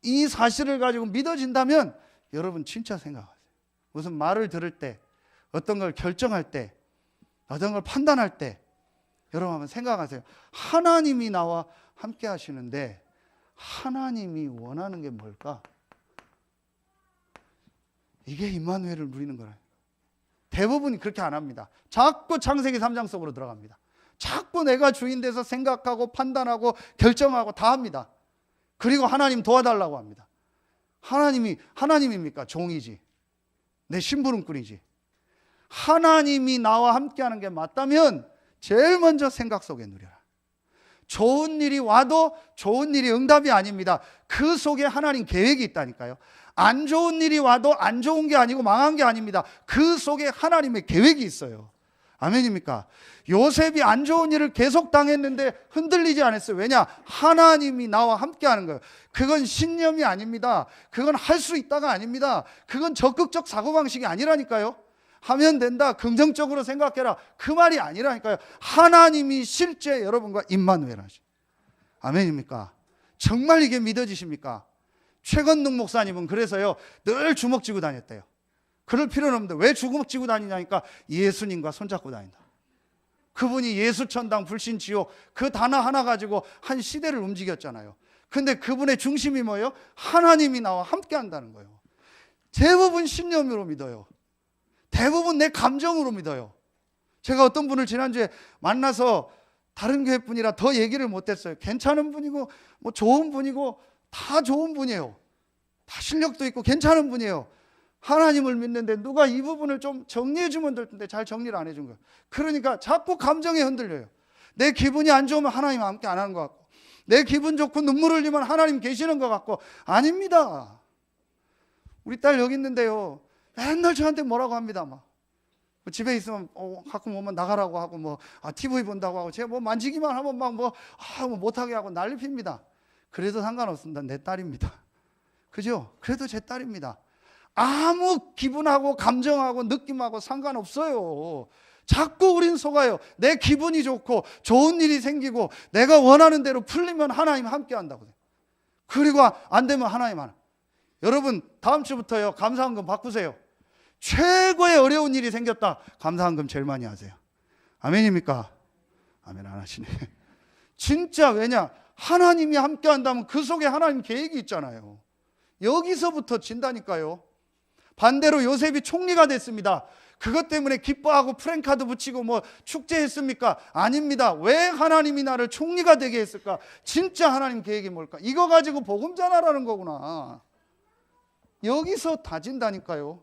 이 사실을 가지고 믿어진다면 여러분 진짜 생각하세요. 무슨 말을 들을 때, 어떤 걸 결정할 때, 어떤 걸 판단할 때 여러분 한번 생각하세요. 하나님이 나와 함께 하시는데 하나님이 원하는 게 뭘까? 이게 임마누엘을 누리는 거예요. 대부분이 그렇게 안 합니다. 자꾸 창세기 3장 속으로 들어갑니다. 자꾸 내가 주인 돼서 생각하고 판단하고 결정하고 다 합니다. 그리고 하나님 도와달라고 합니다. 하나님입니까? 종이지. 내 심부름꾼이지. 하나님이 나와 함께하는 게 맞다면 제일 먼저 생각 속에 누려라. 좋은 일이 와도 좋은 일이 응답이 아닙니다. 그 속에 하나님 계획이 있다니까요. 안 좋은 일이 와도 안 좋은 게 아니고 망한 게 아닙니다. 그 속에 하나님의 계획이 있어요. 아멘입니까? 요셉이 안 좋은 일을 계속 당했는데 흔들리지 않았어요. 왜냐? 하나님이 나와 함께 하는 거예요. 그건 신념이 아닙니다. 그건 할 수 있다가 아닙니다. 그건 적극적 사고방식이 아니라니까요. 하면 된다, 긍정적으로 생각해라, 그 말이 아니라니까요. 하나님이 실제 여러분과 임마누엘 하시. 아멘입니까? 정말 이게 믿어지십니까? 최건능 목사님은 그래서요 늘 주먹 쥐고 다녔대요. 그럴 필요는 없는데 왜 주먹 쥐고 다니냐니까 예수님과 손잡고 다닌다. 그분이 예수천당 불신지옥 그 단어 하나 가지고 한 시대를 움직였잖아요. 근데 그분의 중심이 뭐예요? 하나님이 나와 함께 한다는 거예요. 대부분 신념으로 믿어요. 대부분 내 감정으로 믿어요. 제가 어떤 분을 지난주에 만나서 다른 교회 분이라 더 얘기를 못했어요. 괜찮은 분이고 뭐 좋은 분이고 다 좋은 분이에요. 다 실력도 있고 괜찮은 분이에요. 하나님을 믿는데 누가 이 부분을 좀 정리해 주면 될 텐데 잘 정리를 안 해준 거예요. 그러니까 자꾸 감정에 흔들려요. 내 기분이 안 좋으면 하나님 함께 안 하는 것 같고, 내 기분 좋고 눈물 흘리면 하나님 계시는 것 같고, 아닙니다. 우리 딸 여기 있는데요 맨날 저한테 뭐라고 합니다. 막 집에 있으면 가끔 오면 나가라고 하고 뭐 TV 본다고 하고, 제가 뭐 만지기만 하면 막 뭐 못하게 하고 난리 핍니다. 그래도 상관없습니다. 내 딸입니다. 그죠? 그래도 제 딸입니다. 아무 기분하고 감정하고 느낌하고 상관없어요. 자꾸 우린 속아요. 내 기분이 좋고 좋은 일이 생기고 내가 원하는 대로 풀리면 하나님 함께 한다고. 그리고 안 되면 하나님 하나. 여러분 다음 주부터요 감사헌금 바꾸세요. 최고의 어려운 일이 생겼다, 감사헌금 제일 많이 하세요. 아멘입니까? 아멘 안 하시네. 진짜. 왜냐? 하나님이 함께 한다면 그 속에 하나님 계획이 있잖아요. 여기서부터 진다니까요. 반대로 요셉이 총리가 됐습니다. 그것 때문에 기뻐하고 프랜카드 붙이고 뭐 축제했습니까? 아닙니다. 왜 하나님이 나를 총리가 되게 했을까? 진짜 하나님 계획이 뭘까? 이거 가지고 복음 전하라는 거구나. 여기서 다진다니까요.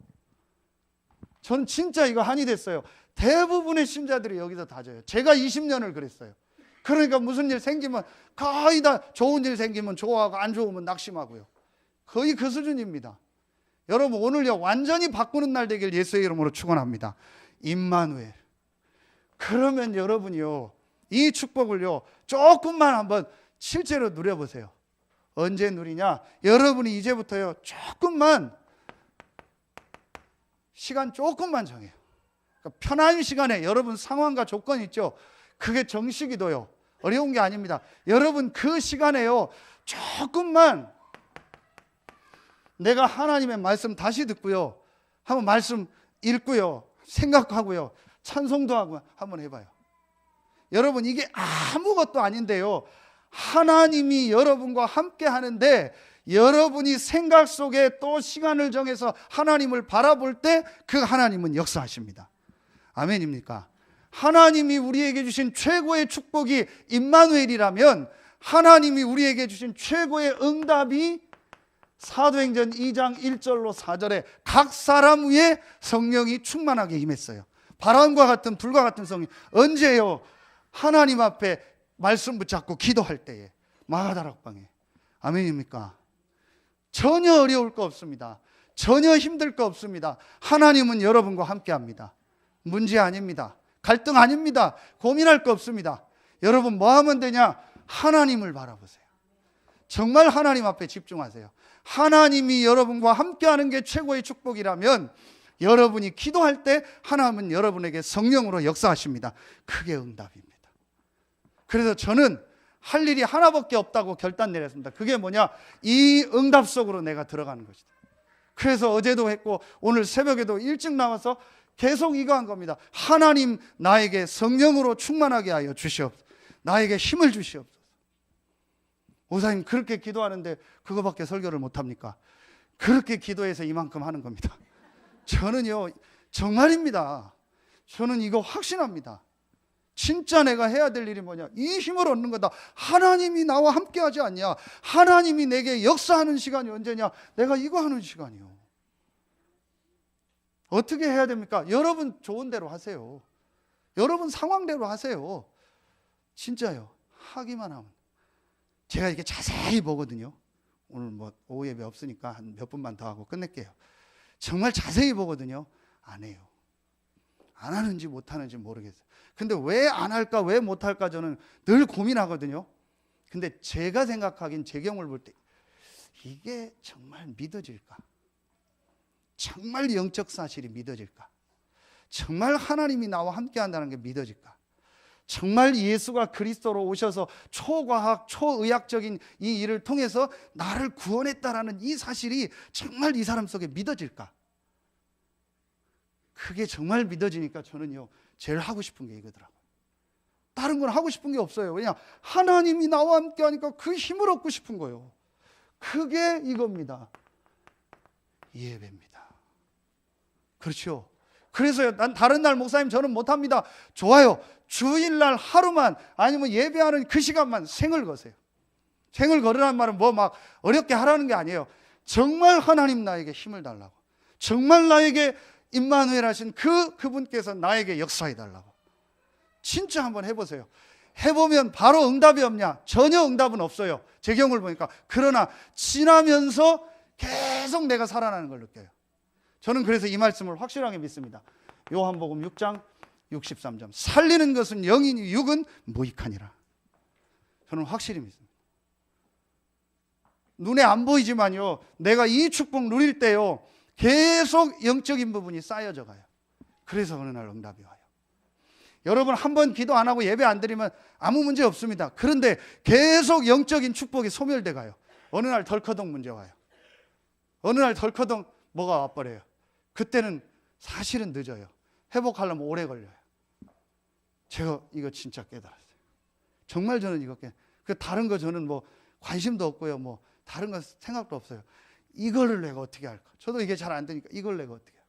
저는 진짜 이거 한이 됐어요. 대부분의 신자들이 여기서 다져요. 제가 20년을 그랬어요. 그러니까 무슨 일 생기면 거의 다 좋은 일 생기면 좋아하고 안 좋으면 낙심하고요. 거의 그 수준입니다. 여러분 오늘요 완전히 바꾸는 날 되길 예수의 이름으로 축원합니다. 임마누엘. 그러면 여러분이요 이 축복을요 조금만 한번 실제로 누려보세요. 언제 누리냐? 여러분이 이제부터요 조금만 시간 조금만 정해요. 그러니까 편한 시간에 여러분 상황과 조건이 있죠. 그게 정시기도요 어려운 게 아닙니다. 여러분 그 시간에요 조금만 내가 하나님의 말씀 다시 듣고요 한번 말씀 읽고요 생각하고요 찬송도 하고 한번 해봐요. 여러분 이게 아무것도 아닌데요 하나님이 여러분과 함께 하는데 여러분이 생각 속에 또 시간을 정해서 하나님을 바라볼 때 그 하나님은 역사하십니다. 아멘입니까? 하나님이 우리에게 주신 최고의 축복이 임마누엘이라면 하나님이 우리에게 주신 최고의 응답이 사도행전 2장 1절로 4절에 각 사람 위에 성령이 충만하게 임했어요. 바람과 같은 불과 같은 성령. 언제요? 하나님 앞에 말씀 붙잡고 기도할 때에 마가다락방에. 아멘입니까? 전혀 어려울 거 없습니다. 전혀 힘들 거 없습니다. 하나님은 여러분과 함께합니다. 문제 아닙니다. 갈등 아닙니다. 고민할 거 없습니다. 여러분 뭐 하면 되냐? 하나님을 바라보세요. 정말 하나님 앞에 집중하세요. 하나님이 여러분과 함께하는 게 최고의 축복이라면 여러분이 기도할 때 하나님은 여러분에게 성령으로 역사하십니다. 그게 응답입니다. 그래서 저는 할 일이 하나밖에 없다고 결단 내렸습니다. 그게 뭐냐? 이 응답 속으로 내가 들어가는 것이다. 그래서 어제도 했고 오늘 새벽에도 일찍 나와서 계속 이거 한 겁니다. 하나님, 나에게 성령으로 충만하게 하여 주시옵소서. 나에게 힘을 주시옵소서. 목사님, 그렇게 기도하는데 그거밖에 설교를 못합니까? 그렇게 기도해서 이만큼 하는 겁니다. 저는요, 정말입니다. 저는 이거 확신합니다. 진짜 내가 해야 될 일이 뭐냐? 이 힘을 얻는 거다. 하나님이 나와 함께 하지 않냐? 하나님이 내게 역사하는 시간이 언제냐? 내가 이거 하는 시간이요. 어떻게 해야 됩니까? 여러분 좋은 대로 하세요. 여러분 상황대로 하세요. 진짜요. 하기만 하면. 제가 이렇게 자세히 보거든요. 오늘 뭐 오후 예배 없으니까 한 몇 분만 더 하고 끝낼게요. 정말 자세히 보거든요. 안 해요. 안 하는지 못 하는지 모르겠어요. 근데 왜 안 할까, 왜 못 할까 저는 늘 고민하거든요. 근데 제가 생각하긴, 제 경우를 볼 때 이게 정말 믿어질까? 정말 영적 사실이 믿어질까? 정말 하나님이 나와 함께 한다는 게 믿어질까? 정말 예수가 그리스도로 오셔서 초과학, 초의학적인 이 일을 통해서 나를 구원했다라는 이 사실이 정말 이 사람 속에 믿어질까? 그게 정말 믿어지니까 저는요, 제일 하고 싶은 게 이거더라고요. 다른 건 하고 싶은 게 없어요. 그냥 하나님이 나와 함께 하니까 그 힘을 얻고 싶은 거예요. 그게 이겁니다. 이 예배입니다. 그렇죠. 그래서요, 난 다른 날 목사님 저는 못합니다. 좋아요. 주일날 하루만, 아니면 예배하는 그 시간만 생을 거세요. 생을 거르란 말은 뭐 막 어렵게 하라는 게 아니에요. 정말 하나님 나에게 힘을 달라고, 정말 나에게 임마누엘 하신 그분께서 나에게 역사해 달라고. 진짜 한번 해보세요. 해보면 바로 응답이 없냐? 전혀 응답은 없어요. 제 경우를 보니까. 그러나 지나면서 계속 내가 살아나는 걸 느껴요. 저는 그래서 이 말씀을 확실하게 믿습니다. 요한복음 6장 63절. 살리는 것은 영이니 육은 무익하니라. 저는 확실히 믿습니다. 눈에 안 보이지만요, 내가 이 축복 누릴 때요, 계속 영적인 부분이 쌓여져 가요. 그래서 어느 날 응답이 와요. 여러분 한 번 기도 안 하고 예배 안 드리면 아무 문제 없습니다. 그런데 계속 영적인 축복이 소멸돼 가요. 어느 날 덜커덩 문제 와요. 어느 날 덜커덩 뭐가 와버려요. 그때는 사실은 늦어요. 회복하려면 오래 걸려요. 제가 이거 진짜 깨달았어요. 정말 저는 이거 다른 거 저는 뭐 관심도 없고요, 뭐 다른 거 생각도 없어요. 이거를 내가 어떻게 할까? 저도 이게 잘 안 되니까 이걸 내가 어떻게 할까?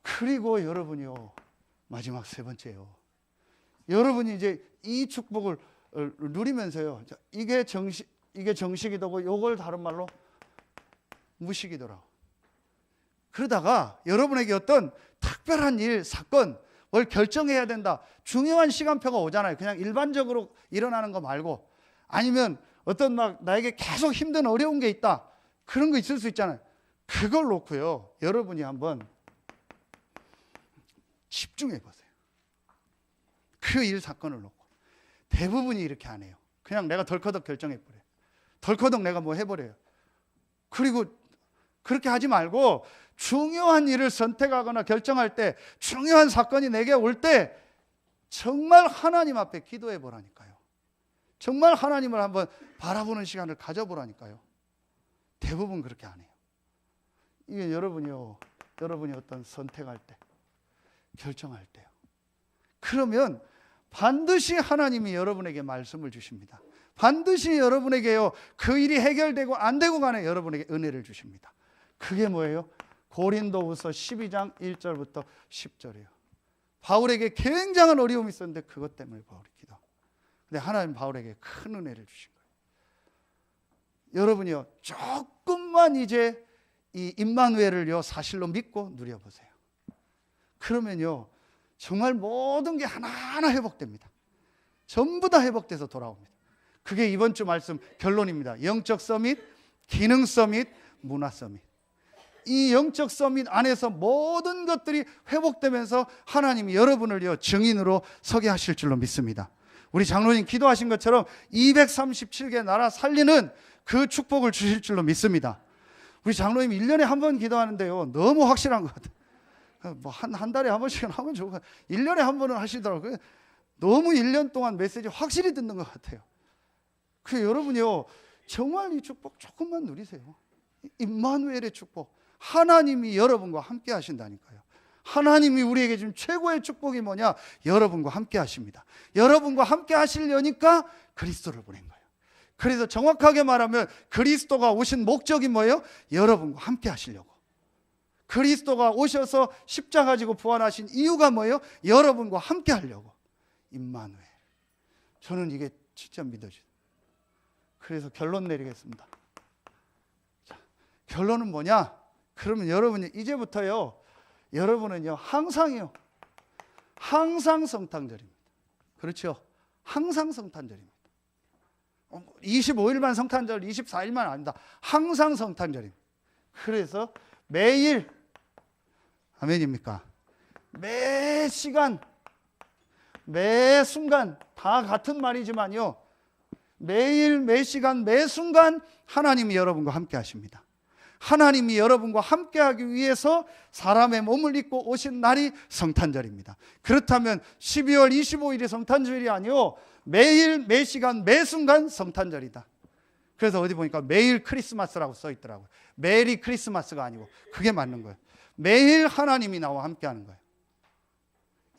그리고 여러분이요, 마지막 세 번째요, 여러분이 이제 이 축복을 누리면서요, 이게 정식이더고 요걸 다른 말로 무식이더라고. 그러다가 여러분에게 어떤 특별한 일, 사건, 뭘 결정해야 된다, 중요한 시간표가 오잖아요. 그냥 일반적으로 일어나는 거 말고, 아니면 어떤 막 나에게 계속 힘든 어려운 게 있다, 그런 거 있을 수 있잖아요. 그걸 놓고요, 여러분이 한번 집중해 보세요. 그 일, 사건을 놓고. 대부분이 이렇게 안 해요. 그냥 내가 덜커덕 결정해 버려요. 덜커덕 내가 뭐 해버려요. 그리고 그렇게 하지 말고 중요한 일을 선택하거나 결정할 때, 중요한 사건이 내게 올 때 정말 하나님 앞에 기도해 보라니까요. 정말 하나님을 한번 바라보는 시간을 가져보라니까요. 대부분 그렇게 안 해요. 이게 여러분이 어떤 선택할 때, 결정할 때요, 그러면 반드시 하나님이 여러분에게 말씀을 주십니다. 반드시 여러분에게요, 그 일이 해결되고 안 되고 간에 여러분에게 은혜를 주십니다. 그게 뭐예요? 고린도후서 12장 1절부터 10절이에요. 바울에게 굉장한 어려움이 있었는데 그것 때문에 바울이 기도. 근데 하나님 바울에게 큰 은혜를 주신 거예요. 여러분이요, 조금만 이제 이 임마누엘을요 사실로 믿고 누려보세요. 그러면요, 정말 모든 게 하나하나 회복됩니다. 전부 다 회복돼서 돌아옵니다. 그게 이번 주 말씀 결론입니다. 영적 서밋, 기능 서밋, 문화 서밋. 이 영적 서밋 안에서 모든 것들이 회복되면서 하나님이 여러분을요 증인으로 서게 하실 줄로 믿습니다. 우리 장로님 기도하신 것처럼 237개 나라 살리는 그 축복을 주실 줄로 믿습니다. 우리 장로님 1년에 한 번 기도하는데요, 너무 확실한 것 같아요. 뭐 한 달에 한 번씩은 하면 좋고 1년에 한 번은 하시더라고요. 너무 1년 동안 메시지 확실히 듣는 것 같아요. 그 여러분이요, 정말 이 축복 조금만 누리세요. 임마누엘의 축복, 하나님이 여러분과 함께 하신다니까요. 하나님이 우리에게 지금 최고의 축복이 뭐냐? 여러분과 함께 하십니다. 여러분과 함께 하시려니까 그리스도를 보낸 거예요. 그래서 정확하게 말하면 그리스도가 오신 목적이 뭐예요? 여러분과 함께 하시려고. 그리스도가 오셔서 십자가 지고 부활하신 이유가 뭐예요? 여러분과 함께 하려고. 임마누엘. 저는 이게 진짜 믿어져요. 그래서 결론 내리겠습니다. 자, 결론은 뭐냐? 그러면 여러분이 이제부터요, 여러분은요, 항상요, 항상 성탄절입니다. 그렇죠? 항상 성탄절입니다. 25일만 성탄절, 24일만 아닙니다. 항상 성탄절입니다. 그래서 매일, 아멘입니까? 매 시간, 매 순간 다 같은 말이지만요, 매일 매 시간 매 순간 하나님이 여러분과 함께 하십니다. 하나님이 여러분과 함께하기 위해서 사람의 몸을 입고 오신 날이 성탄절입니다. 그렇다면 12월 25일이 성탄절이 아니요, 매일 매 시간 매 순간 성탄절이다. 그래서 어디 보니까 매일 크리스마스라고 써 있더라고요. 매일이 크리스마스가 아니고 그게 맞는 거예요. 매일 하나님이 나와 함께하는 거예요.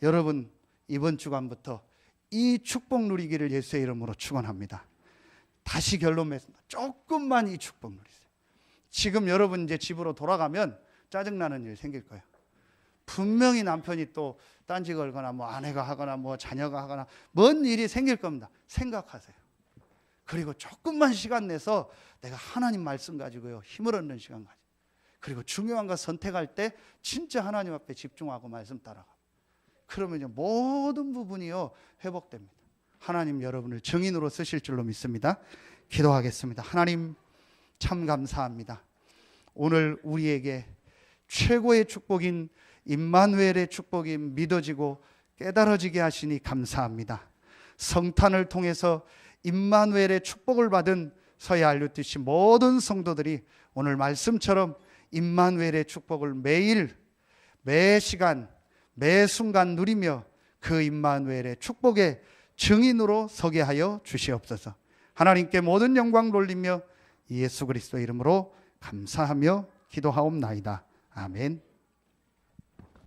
여러분, 이번 주간부터 이 축복 누리기를 예수의 이름으로 축원합니다. 다시 결론 맺습니다. 조금만 이 축복 누리세요. 지금 여러분 이제 집으로 돌아가면 짜증나는 일 생길 거예요. 분명히 남편이 또 딴지 걸거나 뭐 아내가 하거나 뭐 자녀가 하거나 뭔 일이 생길 겁니다. 생각하세요. 그리고 조금만 시간 내서 내가 하나님 말씀 가지고요, 힘을 얻는 시간 가지고, 그리고 중요한 거 선택할 때 진짜 하나님 앞에 집중하고 말씀 따라가. 그러면요, 모든 부분이요, 회복됩니다. 하나님 여러분을 증인으로 쓰실 줄로 믿습니다. 기도하겠습니다. 하나님 참 감사합니다. 오늘 우리에게 최고의 축복인 임마누엘의 축복이 믿어지고 깨달아지게 하시니 감사합니다. 성탄을 통해서 임마누엘의 축복을 받은 서야 알루티시 모든 성도들이 오늘 말씀처럼 임마누엘의 축복을 매일 매 시간 매 순간 누리며 그 임마누엘의 축복의 증인으로 서게 하여 주시옵소서. 하나님께 모든 영광 돌리며 예수 그리스도 이름으로 감사하며 기도하옵나이다. 아멘.